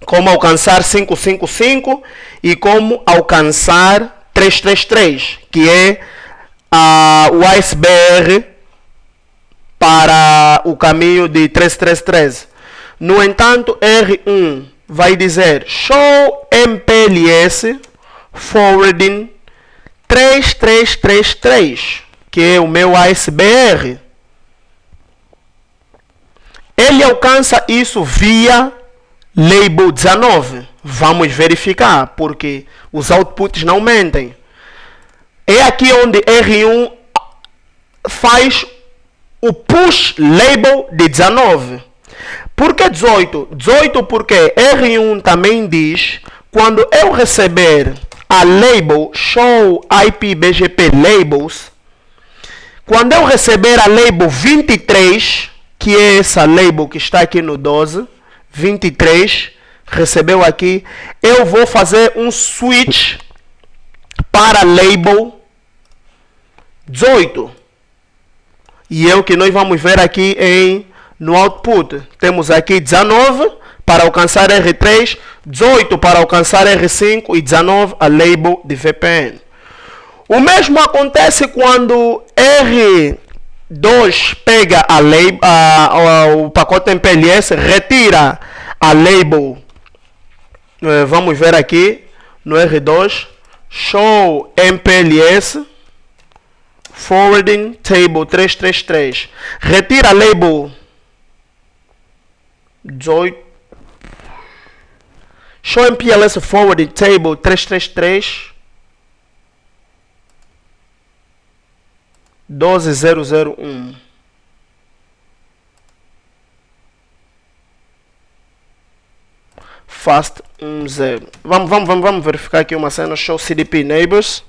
Como alcançar 555 e como alcançar 333, que é o ASBR para o caminho de 3313. No entanto, R1 vai dizer show MPLS forwarding 3333, que é o meu ASBR. Ele alcança isso via label 19. Vamos verificar, porque os outputs não mentem. É aqui onde R1 faz o push label de 19. Por que 18? 18 porque R1 também diz, quando eu receber a label show IP BGP labels, quando eu receber a label 23, que é essa label que está aqui no 12, 23, recebeu aqui, eu vou fazer um switch para label 18. E é o que nós vamos ver aqui no output. Temos aqui 19 para alcançar R3, 18 para alcançar R5 e 19 a label de VPN. O mesmo acontece quando R2 pega o pacote MPLS, retira a label. Vamos ver aqui no R2. show MPLS forwarding table 333. Retira label 18. Show MPLS forwarding table 333 12001. Fast 10. Vamos verificar aqui uma cena. Show CDP neighbors.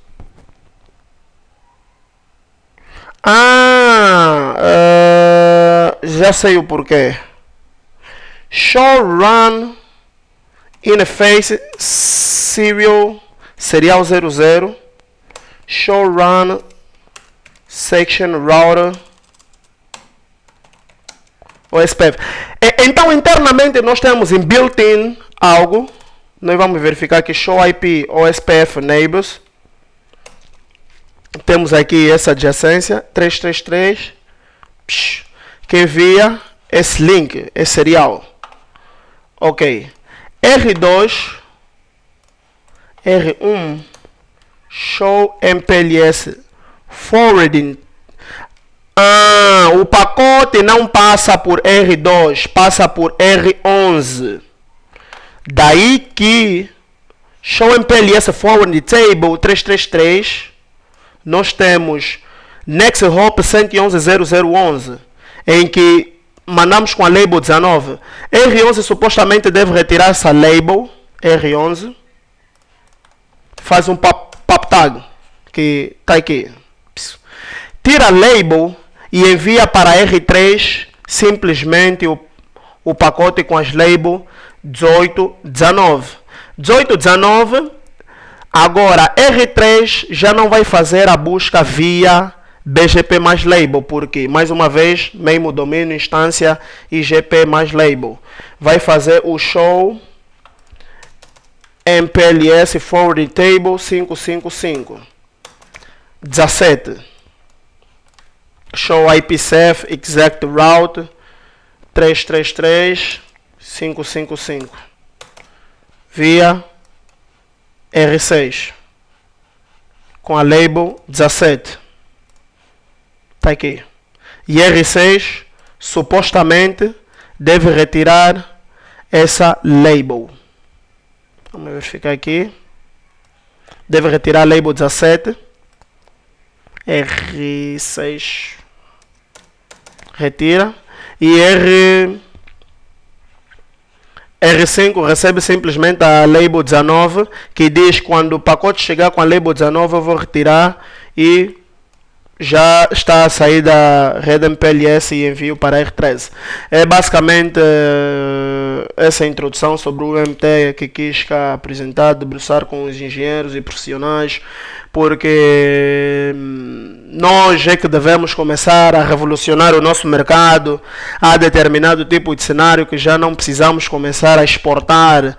Já sei o porquê. Show run interface serial 00. Show run section router OSPF. Então internamente nós temos em built-in algo. Nós vamos verificar que show IP OSPF neighbors. Temos aqui essa adjacência 333 que envia esse link, esse serial. Ok. R2 R1 show MPLS forwarding. O pacote não passa por R2, passa por R11. Daí que show MPLS forwarding table 333 nós temos next hop 111.0.0.11 em que mandamos com a label 19. R11 supostamente deve retirar essa label R11, faz um pop tag que está aqui, tira a label e envia para R3 simplesmente o pacote com as label 18, 19. 18, 19. Agora R3 já não vai fazer a busca via BGP mais label, porque mais uma vez mesmo domínio, instância IGP mais label. Vai fazer o show MPLS forwarding table 555 17. Show IPsec exact route 333 555 via R6 com a label 17. Tá aqui. E R6 supostamente deve retirar essa label. Vamos verificar aqui. Deve retirar a label 17. R6 retira. E R5 recebe simplesmente a label 19, que diz quando o pacote chegar com a label 19 eu vou retirar e já está a sair da rede MPLS e envio para R13. É basicamente essa introdução sobre o MT que quis cá apresentar, debruçar com os engenheiros e profissionais, porque nós é que devemos começar a revolucionar o nosso mercado a determinado tipo de cenário que já não precisamos começar a exportar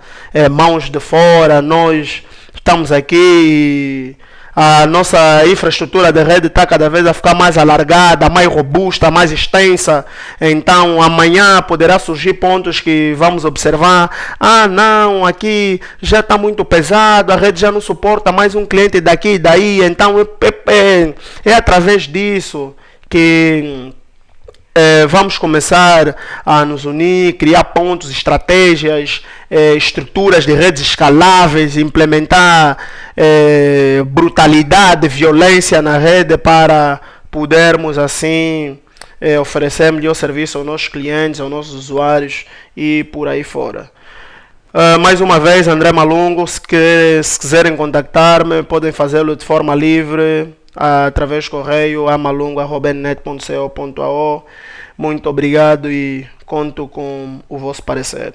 mãos de fora. Nós estamos aqui, a nossa infraestrutura de rede está cada vez a ficar mais alargada, mais robusta, mais extensa. Então amanhã poderá surgir pontos que vamos observar. Não, aqui já está muito pesado, a rede já não suporta mais um cliente daqui e daí. Então é através disso que vamos começar a nos unir, criar pontos, estratégias, estruturas de redes escaláveis, implementar brutalidade, violência na rede para podermos assim oferecer melhor serviço aos nossos clientes, aos nossos usuários e por aí fora. Mais uma vez, André Malungo. Se quiserem contactar-me, podem fazê-lo de forma livre através do correio amalungo@net.co.ao. Muito obrigado e conto com o vosso parecer.